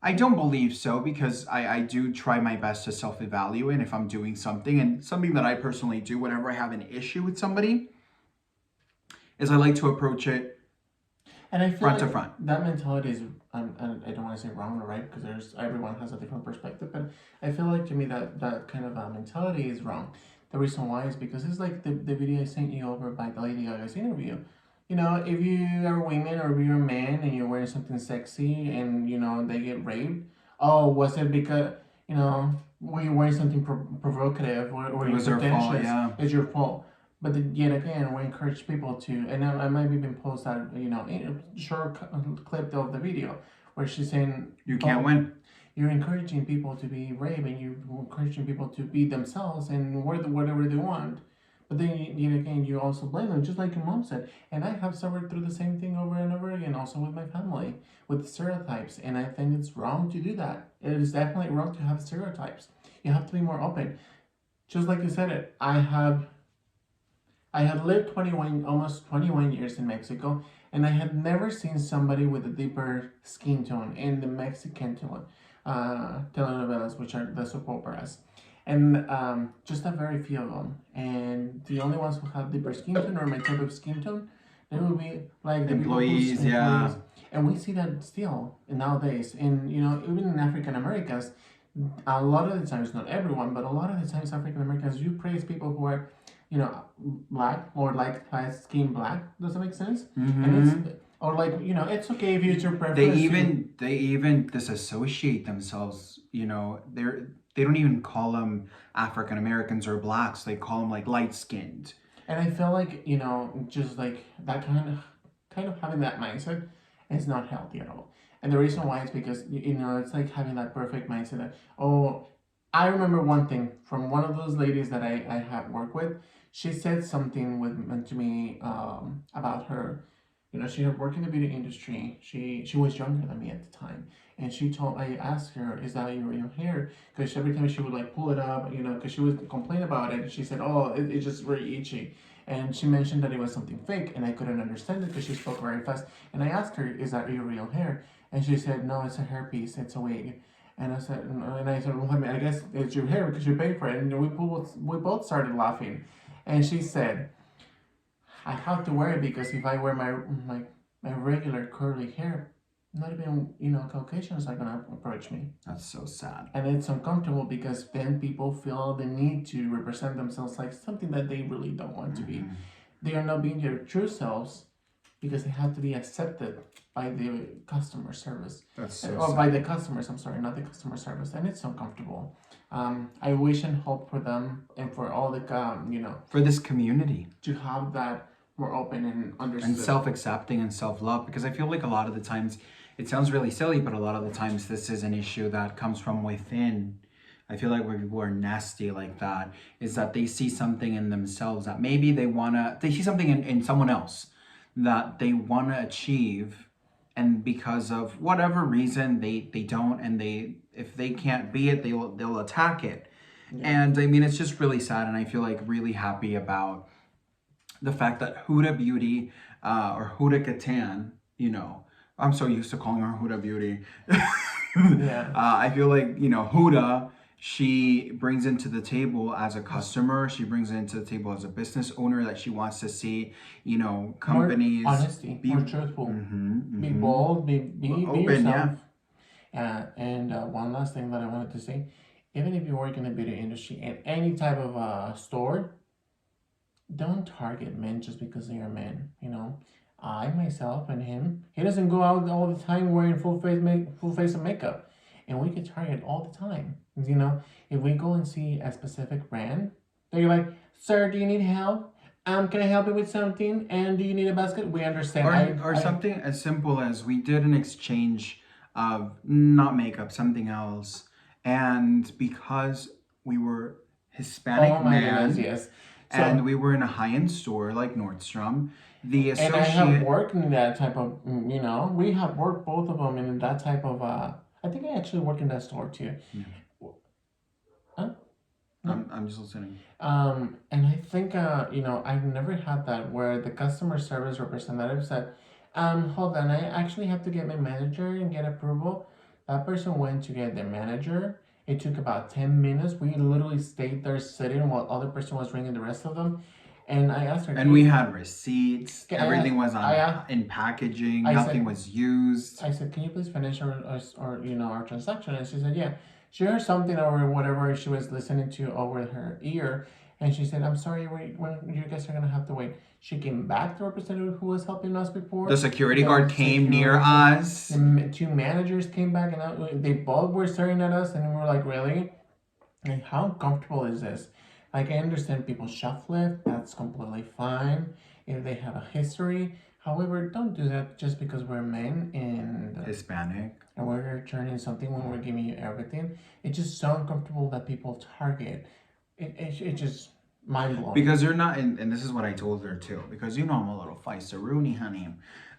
I don't believe so because I do try my best to self-evaluate if I'm doing something. And something that I personally do whenever I have an issue with somebody is I like to approach it and I feel front like to front. That mentality is, I don't want to say wrong or right because everyone has a different perspective, but I feel like to me that kind of mentality is wrong. The reason why is because it's like the video I sent you over by the Lady Gaga's interview. If you are women or you're a man and you're wearing something sexy and they get raped, oh, was it because were you wearing something provocative or It was their fault, yeah. It's your fault. But then, yet again, we encourage people to, and I might even post that, a short clip of the video where she's saying, you can't win. You're encouraging people to be brave and you're encouraging people to be themselves and wear whatever they want. But then, yet again, you also blame them, just like your mom said. And I have suffered through the same thing over and over again, also with my family, with stereotypes. And I think it's wrong to do that. It is definitely wrong to have stereotypes. You have to be more open. Just like you said it, I had lived almost 21 years in Mexico, and I had never seen somebody with a deeper skin tone in the Mexican telenovelas, which are the soap operas. And just a very few of them. And the only ones who have deeper skin tone or my type of skin tone, they will be like the employees, yeah. And we see that still nowadays. And even in African Americans, a lot of the times, not everyone, but a lot of the times, African Americans, you praise people who are black or like skin black. Does that make sense? Mm-hmm. And it's okay if it's your preference. They even disassociate themselves. They don't even call them African Americans or blacks. They call them like light skinned. And I feel like just like that kind of having that mindset is not healthy at all. And the reason why is because it's like having that perfect mindset that, oh, I remember one thing from one of those ladies that I had worked with. She said something to me about her. She had worked in the beauty industry. She was younger than me at the time, and I asked her, "Is that your hair?" Because every time she would like pull it up, because she would complain about it. She said, "Oh, it's just very itchy." And she mentioned that it was something fake, and I couldn't understand it because she spoke very fast. And I asked her, "Is that your real hair?" And she said, "No, it's a hairpiece. It's a wig." And I said, "Well, I mean, I guess it's your hair because you paid for it." And we both started laughing. And she said, "I have to wear it because if I wear my regular curly hair, not even Caucasians are gonna approach me, That's so sad. and it's uncomfortable because then people feel the need to represent themselves like something that they really don't want to be. They are not being their true selves because they have to be accepted by the customer service, That's so or sad. by the customers. I'm sorry, not the customer service, and it's uncomfortable. I wish and hope for them and for all the For this community. to have that more open and understood. And self-accepting and self-love, because I feel like a lot of the times it sounds really silly, but a lot of the times this is an issue that comes from within. I feel like when people are nasty like that is that they see something in themselves that maybe they see something in someone else that they want to achieve, and because of whatever reason they don't, and if they can't be it, they'll attack it. And I mean, it's just really sad, and I feel like really happy about the fact that Huda Beauty, or Huda Kattan, I'm so used to calling her Huda Beauty. Yeah. I feel like, Huda, she brings into the table as a customer, she brings it into the table as a business owner, that she wants to see, companies more honesty, be more truthful, be mhm. bold, be Open, yourself. yeah. And one last thing that I wanted to say, even if you work in the beauty industry in any type of store, don't target men just because they are men. I myself and him, he doesn't go out all the time wearing full face of makeup, and we get targeted all the time. If we go and see a specific brand, they're like, "Sir, do you need help? Can I help you with something? And do you need a basket?" We understand. Or something as simple as we did an exchange of not makeup, something else, and because we were Hispanic Oh my goodness, man, yes. and So, we were in a high-end store like Nordstrom, the and I have associate. worked in that type of, we have worked both of them in that type of, I think I actually work in that store too. Yeah, Huh? No. I'm just listening. And I think, I've never had that where the customer service representative said, hold on, I actually have to get my manager and get approval. That person went to get the manager. It took about 10 minutes. We literally stayed there sitting while other person was ringing the rest of them. And I asked her, And we had receipts. I Everything was I on in packaging. I Nothing said, was used. "Can you please finish our transaction?" And she said, "Yeah." She heard something over whatever she was listening to over her ear, and she said, "I'm sorry, when you guys are gonna have to wait." She came back, the representative who was helping us before. The security The guard came near security- us. The two managers came back, and they both were staring at us, and we were like, "Really? Like, how uncomfortable is this?" Like, I understand people shoplift, that's completely fine if they have a history. However, don't do that just because we're men Hispanic. and we're returning something when we're giving you everything. It's just so uncomfortable that people target. It's just mind blowing. Because you're not, and this is what I told her too, because I'm a little feisty, honey.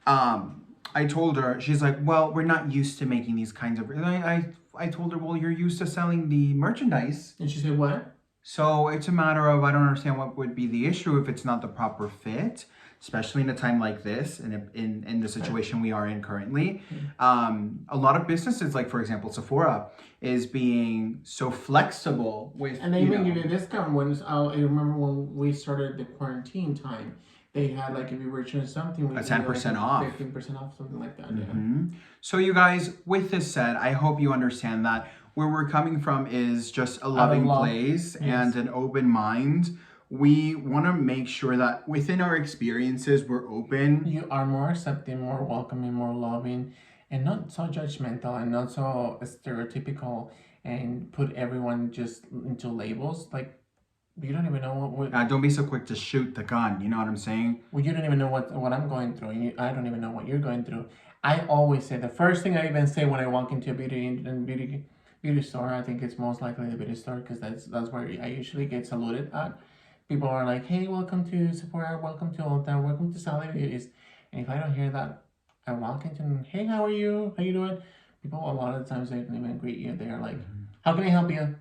I told her, she's like, well, we're not used to making these kinds of, and I told her, well, you're used to selling the merchandise. And she said, "What?" So it's a matter of, I don't understand what would be the issue if it's not the proper fit, especially in a time like this, and in the situation we are in currently. A lot of businesses, like for example, Sephora, is being so flexible with, And they even give you a discount when I remember when we started the quarantine time. They had like if you were returning something, we a 10% off. 15% off, something like that. Mm-hmm. So you guys, with this said, I hope you understand that where we're coming from is just a loving place and an open mind. We want to make sure that within our experiences, we're open. You are more accepting, more welcoming, more loving, and not so judgmental and not so stereotypical and put everyone just into labels. Like, you don't even know what Don't be so quick to shoot the gun. You know what I'm saying? well, you don't even know what I'm going through. I don't even know what you're going through. I always say the first thing I even say when I walk into a beauty store. I think it's most likely the beauty store because that's where I usually get saluted at. People are like, "Hey, welcome to Sephora, welcome to Ulta, welcome to Sally Beauties," and if I don't hear that, I walk into, "Hey, how are you? How you doing?" People a lot of the times they don't even greet you. They are like, "How can I help you?"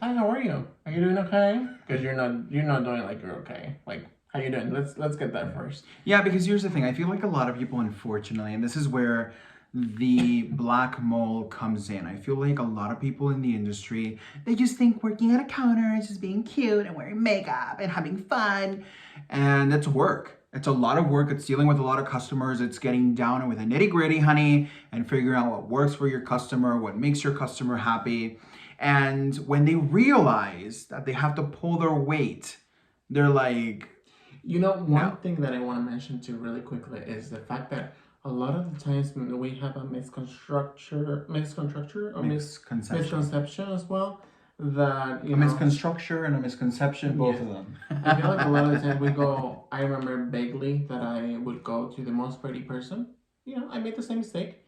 "Hi, how are you? Are you doing okay?" Because you're not doing like you're okay. Like, how you doing? Let's get that first. Yeah, because here's the thing. I feel like a lot of people, unfortunately, and this is where the black mold comes in. I feel like a lot of people in the industry, they just think working at a counter is just being cute and wearing makeup and having fun. And it's work. It's a lot of work. It's dealing with a lot of customers. It's getting down with the nitty gritty, honey, and figuring out what works for your customer, what makes your customer happy. And when they realize that they have to pull their weight, they're like, You know, one no. thing that I want to mention too really quickly is the fact that a lot of the times we have a Misconception. misconception as well that A misconstruction and a misconception, both yes. of them. I feel like a lot of the times we go. I remember vaguely that I would go to the most pretty person. I made the same mistake,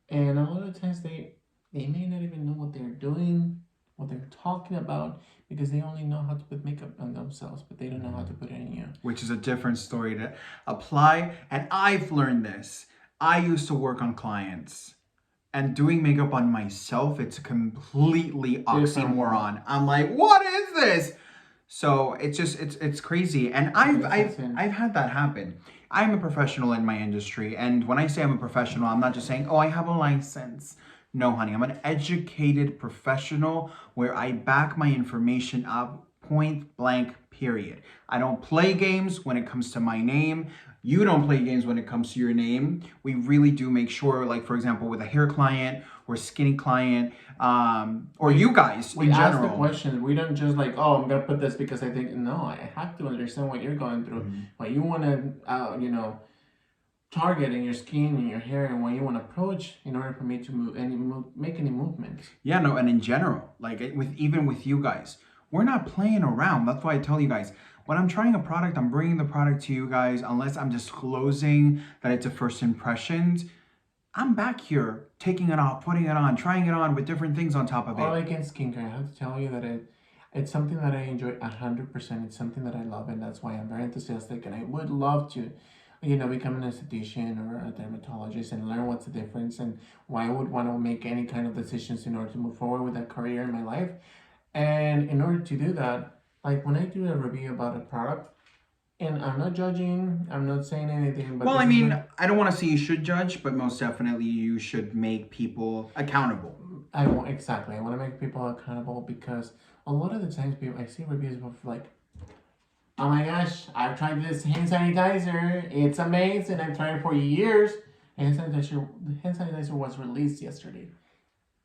and a lot of the times they may not even know what they're doing, what they're talking about, because they only know how to put makeup on themselves, but they don't know how to put it in you. Which is a different story to apply. And I've learned this. I used to work on clients and doing makeup on myself, it's a completely Different world. oxymoron. I'm like, what is this? So it's crazy. And I've had that happen. I'm a professional in my industry, and when I say I'm a professional, I'm not just saying, "Oh, I have a license." No, honey, I'm an educated professional where I back my information up point blank, period. I don't play games when it comes to my name. You don't play games when it comes to your name. We really do make sure, like for example, with a hair client or skinny client, or you guys We in ask the general. question. We don't just like, "Oh, I'm gonna put this because I think." No, I have to understand what you're going through, what you want to, target in your skin and your hair, and what you want to approach in order for me to make any movements. Yeah, no, and in general, like with even with you guys, we're not playing around. That's why I tell you guys, when I'm trying a product, I'm bringing the product to you guys, unless I'm disclosing that it's a first impressions. I'm back here taking it off, putting it on, trying it on with different things on top of Or it. like in skincare, I have to tell you that it's something that I enjoy 100%. It's something that I love, and that's why I'm very enthusiastic. And I would love to, become an esthetician or a dermatologist and learn what's the difference and why I would want to make any kind of decisions in order to move forward with that career in my life. And in order to do that, like when I do a review about a product, and I'm not judging, I'm not saying anything, but Well, I mean, I don't want to say you should judge, but most definitely you should make people accountable. I want exactly. I want to make people accountable because a lot of the times I see reviews of like, "Oh my gosh, I've tried this hand sanitizer. It's amazing. I've tried it for years. The hand sanitizer was released yesterday.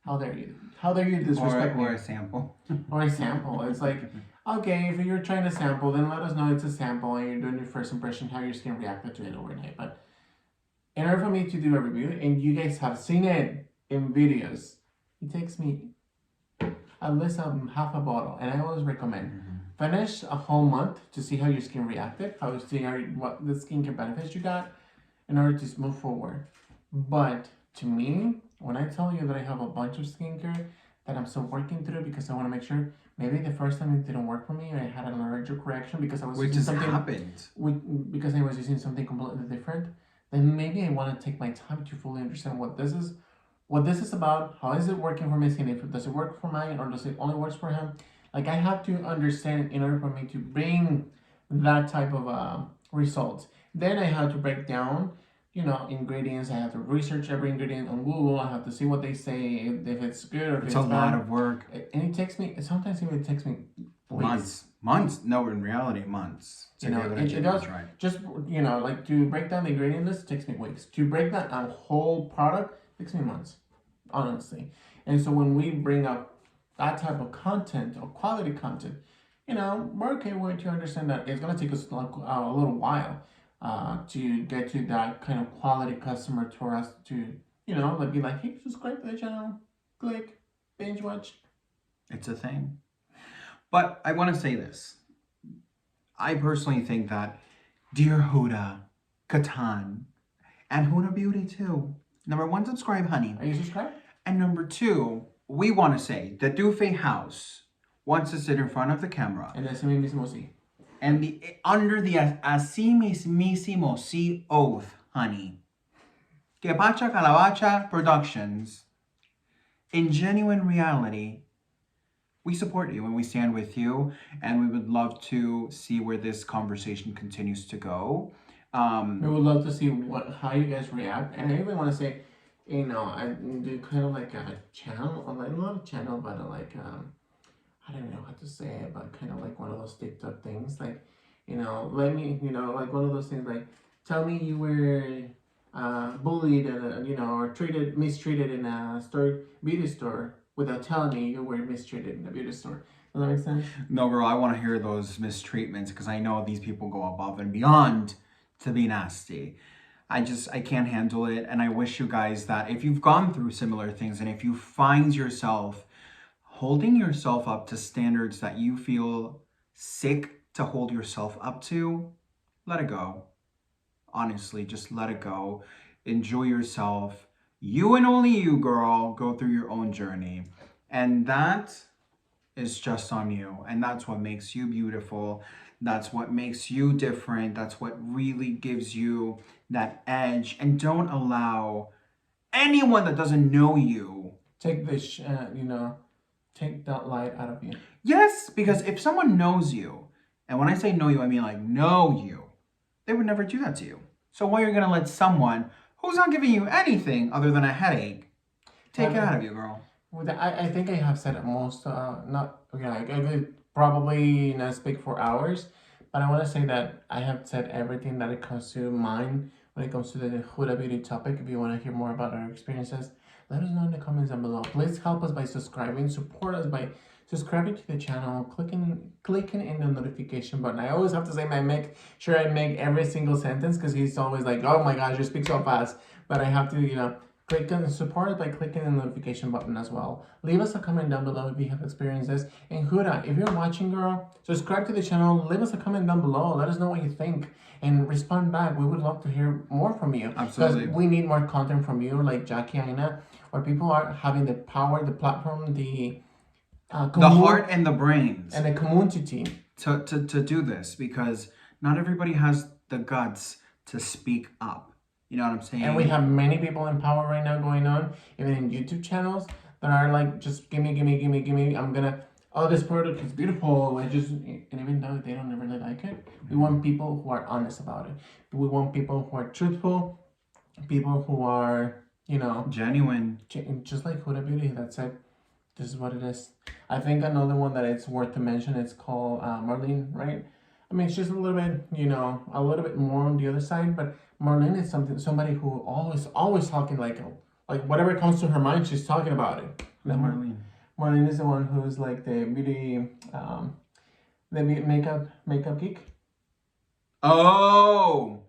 How dare you? How dare you disrespect me?" Or a sample. Or a sample. It's like, okay, if you're trying to sample, then let us know it's a sample and you're doing your first impression, how your skin reacted to it overnight. But in order for me to do a review, and you guys have seen it in videos, it takes me at least half a bottle, and I always recommend finish a whole month to see how your skin reacted, how you see what the skincare benefits you got, in order to move forward. But to me, when I tell you that I have a bunch of skincare that I'm still working through because I want to make sure maybe the first time it didn't work for me, I had an allergic reaction because I was Which using has something happened. because I was using something completely different. Then maybe I want to take my time to fully understand what this is about, how is it working for my skin, if does it work for mine or does it only works for him. Like I have to understand in order for me to bring that type of results. Then I have to break down, ingredients. I have to research every ingredient on Google. I have to see what they say, if it's good or if It's it's a bad. lot of work. And it takes me, sometimes it takes me weeks. Months. No, in reality, months. To give it a It does. right. Just, like to break down the ingredient list takes me weeks. To break down a whole product takes me months, honestly. And so when we bring up that type of content or quality content, we're okay with to understand that it's gonna take us like a little while to get to that kind of quality customer for us to, like be like, "Hey, subscribe to the channel, click, binge watch." It's a thing. But I want to say this. I personally think that, dear Huda, Kattan, And Huda Beauty too. Number one, subscribe, honey. Are you subscribed? And number two, we want to say the Dufe House wants to sit in front of the camera. And ese mismo sí. And under the así mismísimo sí oath, honey. Que Pacha Calabacha Productions, in genuine reality, we support you and we stand with you, and we would love to see where this conversation continues to go. We would love to see how you guys react, and I even want to say, I do kind of like a channel, like not a channel, but I don't know how to say it, but kind of like one of those TikTok things, like, let me, like one of those things, like, tell me you were bullied, or mistreated in a beauty store, without telling me you were mistreated in a beauty store. Does that make sense? No, girl, I want to hear those mistreatments because I know these people go above and beyond to be nasty. I can't handle it. And I wish you guys that if you've gone through similar things and if you find yourself holding yourself up to standards that you feel sick to hold yourself up to, let it go. Honestly, just let it go. Enjoy yourself. You and only you, girl, go through your own journey. And that is just on you. And that's what makes you beautiful. That's what makes you different. That's what really gives you that edge. And don't allow anyone that doesn't know you. Take this, take that light out of you. Yes, because if someone knows you, and when I say know you, I mean like know you, they would never do that to you. So why are you going to let someone who's not giving you anything other than a headache take it out of you, girl? I think I have said it most, not, okay, I could probably not speak for hours, but I want to say that I have said everything that it comes to mind when it comes to the Huda Beauty topic. If you want to hear more about our experiences, let us know in the comments down below. Please help us by subscribing, support us by subscribing to the channel, clicking in the notification button. I always have to say, make sure I make every single sentence because he's always like, oh my gosh, you speak so fast. But I have to, click and support us by clicking the notification button as well. Leave us a comment down below if you have experiences. And Huda, if you're watching, girl, subscribe to the channel. Leave us a comment down below. Let us know what you think and respond back. We would love to hear more from you. Absolutely. Because we need more content from you, like Jackie Aina, where people are having the power, the platform, the heart and the brains and the community to do this, because not everybody has the guts to speak up. You know what I'm saying? And we have many people in power right now going on, even in YouTube channels, that are like, just give me. This product is beautiful. And even though they don't really like it, we want people who are honest about it. We want people who are truthful, people who are, genuine. Just like Huda Beauty that said, this is what it is. I think another one that it's worth to mention, it's called Marlene, right? I mean, she's a little bit more on the other side, but Marlene is somebody who always talking like whatever comes to her mind, she's talking about it. Marlene. Marlene is the one who's like the beauty, the makeup geek. Oh,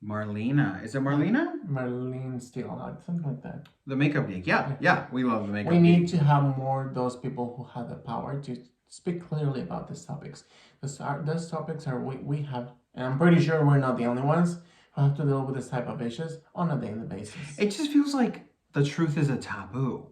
Marlena. Is it Marlena? Marlene Steele, like something like that. The makeup geek. Yeah. We love the makeup geek. We need geek. to have more those people who have the power to speak clearly about these topics. Those topics are we have, and I'm pretty sure we're not the only ones who have to deal with this type of issues on a daily basis. It just feels like the truth is a taboo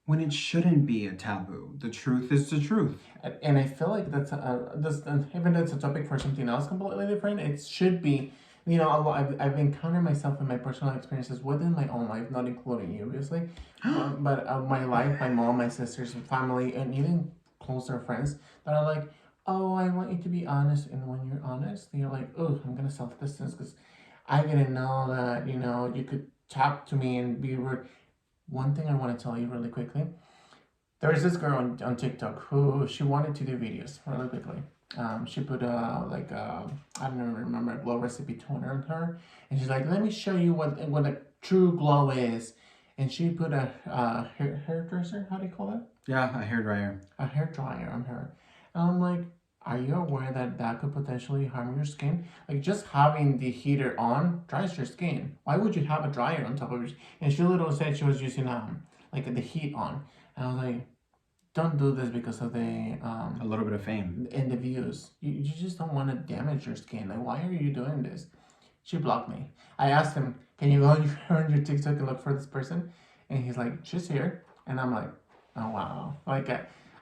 when it shouldn't be a taboo. The truth is the truth. And I feel like even though it's a topic for something else completely different, it should be, I've encountered myself in my personal experiences within my own life, not including you, obviously, but my life, my mom, my sisters, and family, and even closer friends that are like, oh, I want you to be honest. And when you're honest, you're like, oh, I'm going to self-distance because I didn't know that, you could talk to me and be rude. One thing I want to tell you really quickly. There is this girl on TikTok who she wanted to do videos really quickly. She put I don't remember, a glow recipe toner on her. And she's like, let me show you what a true glow is. And she put a hairdresser, how do you call that? Yeah, a hairdryer. A hairdryer on her. And I'm like, are you aware that could potentially harm your skin? Like, just having the heater on dries your skin. Why would you have a dryer on top of your skin? And she literally said she was using the heat on. And I was like, don't do this because of the a little bit of fame and the views. You just don't want to damage your skin. Like, why are you doing this? She blocked me. I asked him, "Can you go on your TikTok and look for this person?" And he's like, "She's here." And I'm like, "Oh wow!" Like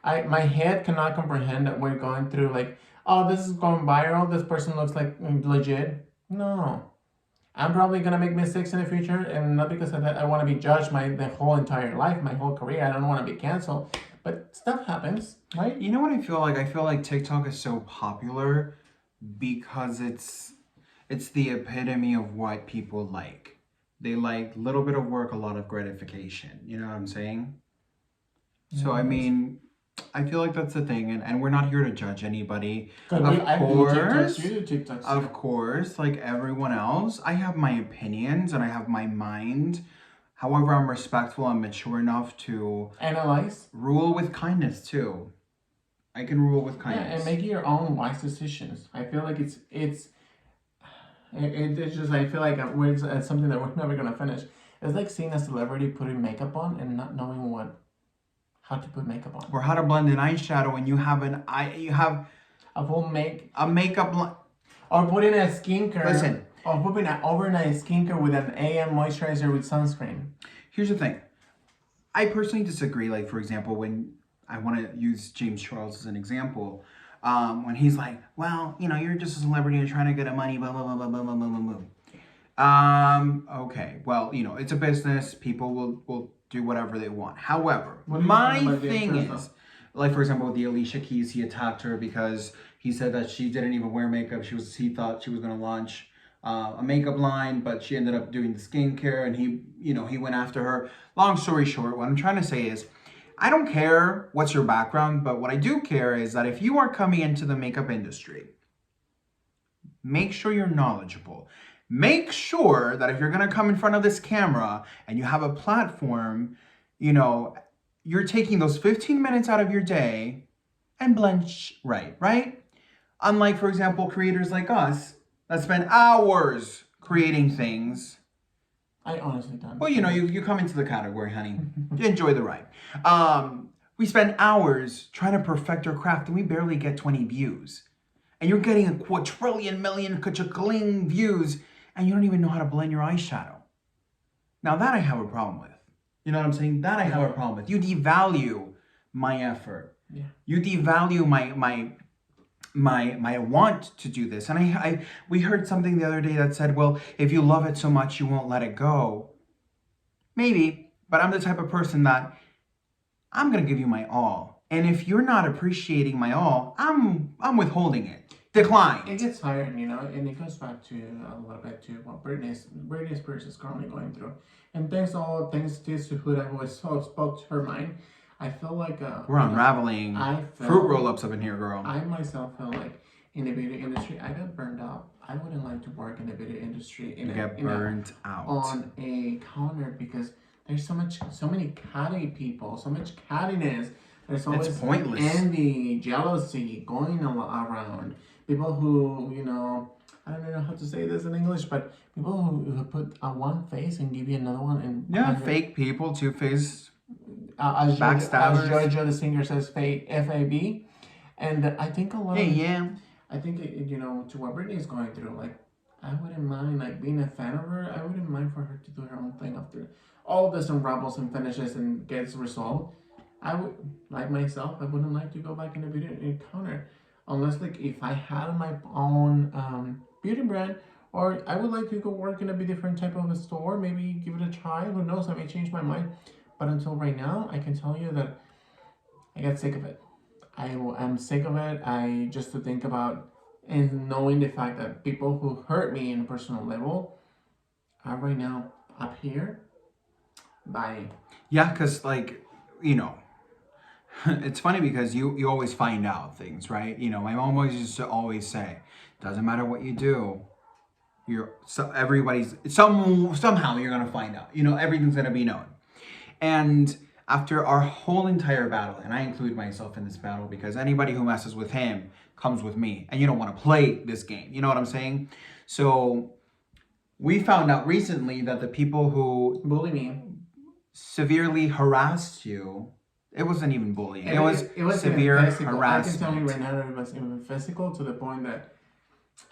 my head cannot comprehend that we're going through like, "Oh, this is going viral. This person looks like legit." No, I'm probably gonna make mistakes in the future, and not because of that I want to be judged the whole entire life, my whole career. I don't want to be canceled, but stuff happens, right? You know what I feel like? I feel like TikTok is so popular because it's the epitome of what people like. They like little bit of work, a lot of gratification. You know what I'm saying? So I Yes. mean, I feel like that's the thing, and we're not here to judge anybody. Because Of I do TikToks, course, you do TikToks of too. course, like everyone else, I have my opinions and I have my mind. However, I'm respectful and mature enough to Analyze. rule with kindness too. I can rule with Yeah, and kindness. make your own wise decisions. I feel like it's just I feel like it's something that we're never gonna finish. It's like seeing a celebrity putting makeup on and not knowing how to put makeup on. Or how to blend an eyeshadow and you have A full make a makeup or putting a skincare. Listen. Or putting an overnight skincare with an AM moisturizer with sunscreen. Here's the thing. I personally disagree. Like, for example, when I want to use James Charles as an example, when he's like, well, you're just a celebrity and trying to get a money, blah, blah, blah, blah, blah, blah, blah, blah, okay. Well, it's a business. People will do whatever they want. However, What do you think my about the thing influencer? is, like, for example, with the Alicia Keys, he attacked her because he said that she didn't even wear makeup. He thought she was going to launch a makeup line, but she ended up doing the skincare, and he went after her. Long story short, what I'm trying to say is, I don't care what's your background, but what I do care is that if you are coming into the makeup industry, make sure you're knowledgeable. Make sure that if you're going to come in front of this camera and you have a platform, you're taking those 15 minutes out of your day and blend right? Unlike, for example, creators like us that spend hours creating things. I honestly don't. Well, you come into the category, honey. You enjoy the ride. We spend hours trying to perfect our craft and we barely get 20 views. And you're getting a quadrillion, million, kachakaling views and you don't even know how to blend your eyeshadow. Now that I have a problem with. You know what I'm saying? That I have a problem with. You devalue my effort. Yeah. You devalue my want to do this. And we heard something the other day that said, well, if you love it so much, you won't let it go. Maybe, but I'm the type of person that I'm gonna give you my all. And if you're not appreciating my all, I'm withholding it. Decline. It gets tired, and it goes back to a little bit to what Britney Spears is currently going through. And thanks to Huda, who spoke to her mind. I feel like we're unraveling fruit roll-ups up in here, girl. I myself feel like in the beauty industry, I got burned out. I wouldn't like to work in the beauty industry out on a counter because there's so many catty people, so much cattiness. There's always it's pointless. Envy, jealousy going around. People who, I don't know how to say this in English, but people who put one face and give you another one. And fake people, two-faced backstabbers. As Georgia, the singer, says fake FAB. And I think a lot I think, to what Britney is going through, like, I wouldn't mind, like, being a fan of her. I wouldn't mind for her to do her own thing after all this unravels and finishes and gets resolved. I would, like myself, I wouldn't like to go back in the beauty encounter. Unless, like, if I had my own beauty brand, or I would like to go work in a different type of a store, maybe give it a try. Who knows? I may change my mind. But until right now, I can tell you that I got sick of it. I'm sick of it. I just to think about and knowing the fact that people who hurt me in a personal level are right now up here by. Yeah, because, like, it's funny because you always find out things, right? My mom always used to always say, doesn't matter what you do, somehow you're gonna find out. Everything's gonna be known. And after our whole entire battle, and I include myself in this battle because anybody who messes with him comes with me, and you don't want to play this game. You know what I'm saying? So we found out recently that the people who bully me, severely harassed you. It wasn't even bullying. It was severe harassment. I can tell you right now that it was even physical to the point that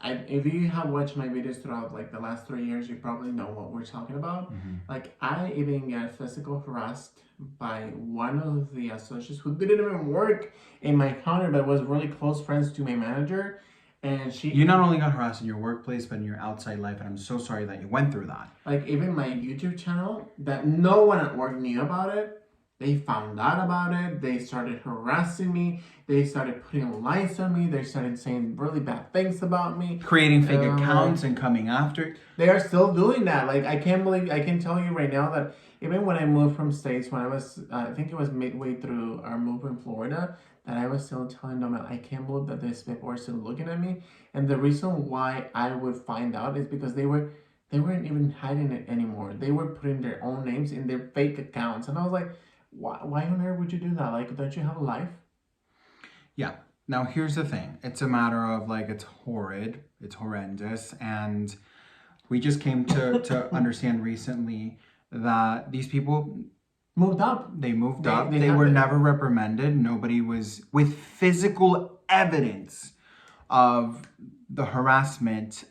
if you have watched my videos throughout like the last 3 years, you probably know what we're talking about. Like I even got physical harassed by one of the associates who didn't even work in my counter, but was really close friends to my manager, and she. You not only got harassed in your workplace, but in your outside life, and I'm so sorry that you went through that. Like even my YouTube channel, that no one at work knew about it. They found out about it. They started harassing me. They started putting lies on me. They started saying really bad things about me. Creating fake accounts and coming after. They are still doing that. Like I can't believe, I can tell you right now that even when I moved from States, when I was, I think it was midway through our move in Florida, that I was still telling them, I can't believe that these people are still looking at me. And the reason why I would find out is because they weren't even hiding it anymore. They were putting their own names in their fake accounts. And I was like, why on earth would you do that? Like, don't you have a life? Yeah. Now, here's the thing. It's a matter of, like, it's horrid. It's horrendous. And we just came to understand recently that these people moved up. They moved up. They were never reprimanded. Nobody was with physical evidence of the harassment.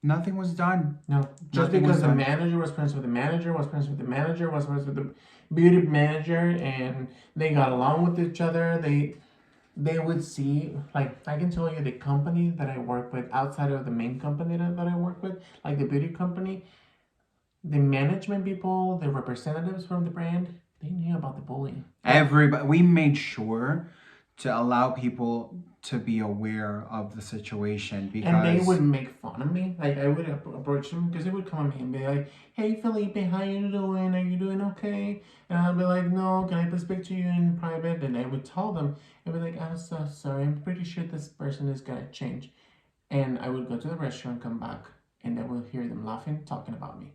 Nothing was done. No, just because the manager was friends with the manager, was friends with the manager, was friends with the beauty manager, and they got along with each other. They would see, like, I can tell you the company that I work with outside of the main company that I work with, like the beauty company, the management people, the representatives from the brand, they knew about the bullying. Everybody, we made sure to allow people to be aware of the situation because... And they would make fun of me. Like, I would approach them because they would come at me and be like, hey, Felipe, how you doing? Are you doing okay? And I'd be like, no, can I please speak to you in private? And I would tell them, I'd be like, I'm so sorry. I'm pretty sure this person is going to change. And I would go to the restaurant, come back, and I would hear them laughing, talking about me.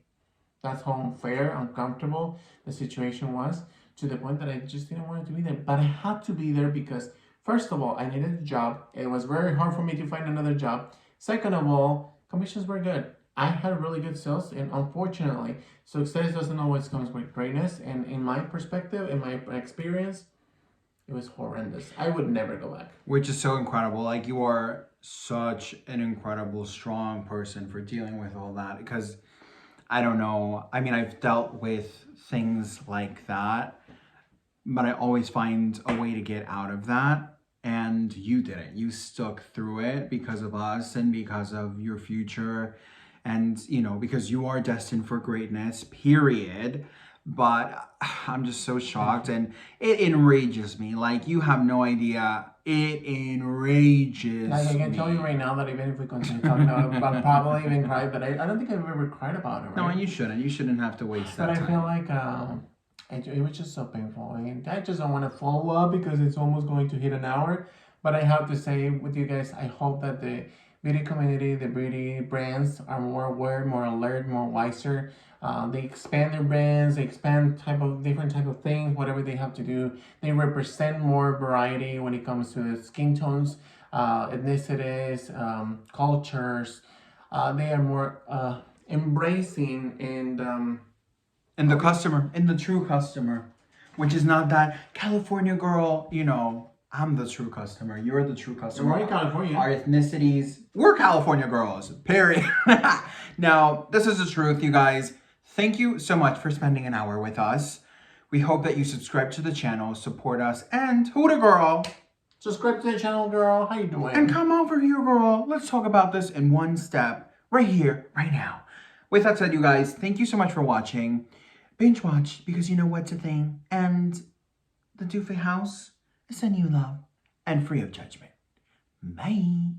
That's how unfair, uncomfortable the situation was, to the point that I just didn't want to be there. But I had to be there because, first of all, I needed a job. It was very hard for me to find another job. Second of all, commissions were good. I had really good sales, and unfortunately, success doesn't always come with greatness. And in my perspective, in my experience, it was horrendous. I would never go back. Which is so incredible. Like, you are such an incredible, strong person for dealing with all that. Because, I don't know. I mean, I've dealt with things like that, but I always find a way to get out of that. And you didn't. You stuck through it because of us and because of your future. And, you know, because you are destined for greatness, period. But I'm just so shocked, and it enrages me. Like, you have no idea. It enrages Like, I can me. tell you right now that even if we continue talking about it, I'll probably even cry, but I don't think I've ever cried about it, right? No, and you shouldn't. You shouldn't have to waste that time. time. But I feel like it was just so painful. And I just don't want to follow up because it's almost going to hit an hour. But I have to say with you guys, I hope that the beauty community, the beauty brands are more aware, more alert, more wiser. They expand their brands, they expand different type of things, whatever they have to do. They represent more variety when it comes to the skin tones, ethnicities, cultures. They are more embracing And the customer, and the true customer, which is not that California girl, you know, I'm the true customer. You're the true customer. We're in California. Our ethnicities, we're California girls, period. Now, this is the truth, you guys. Thank you so much for spending an hour with us. We hope that you subscribe to the channel, support us, and Huda girl. Subscribe to the channel, girl. How you doing? And come over here, girl. Let's talk about this in one step, right here, right now. With that said, you guys, thank you so much for watching. Binge watch, because you know what's a thing. And the Doofy House is sending you love and free of judgment. Bye.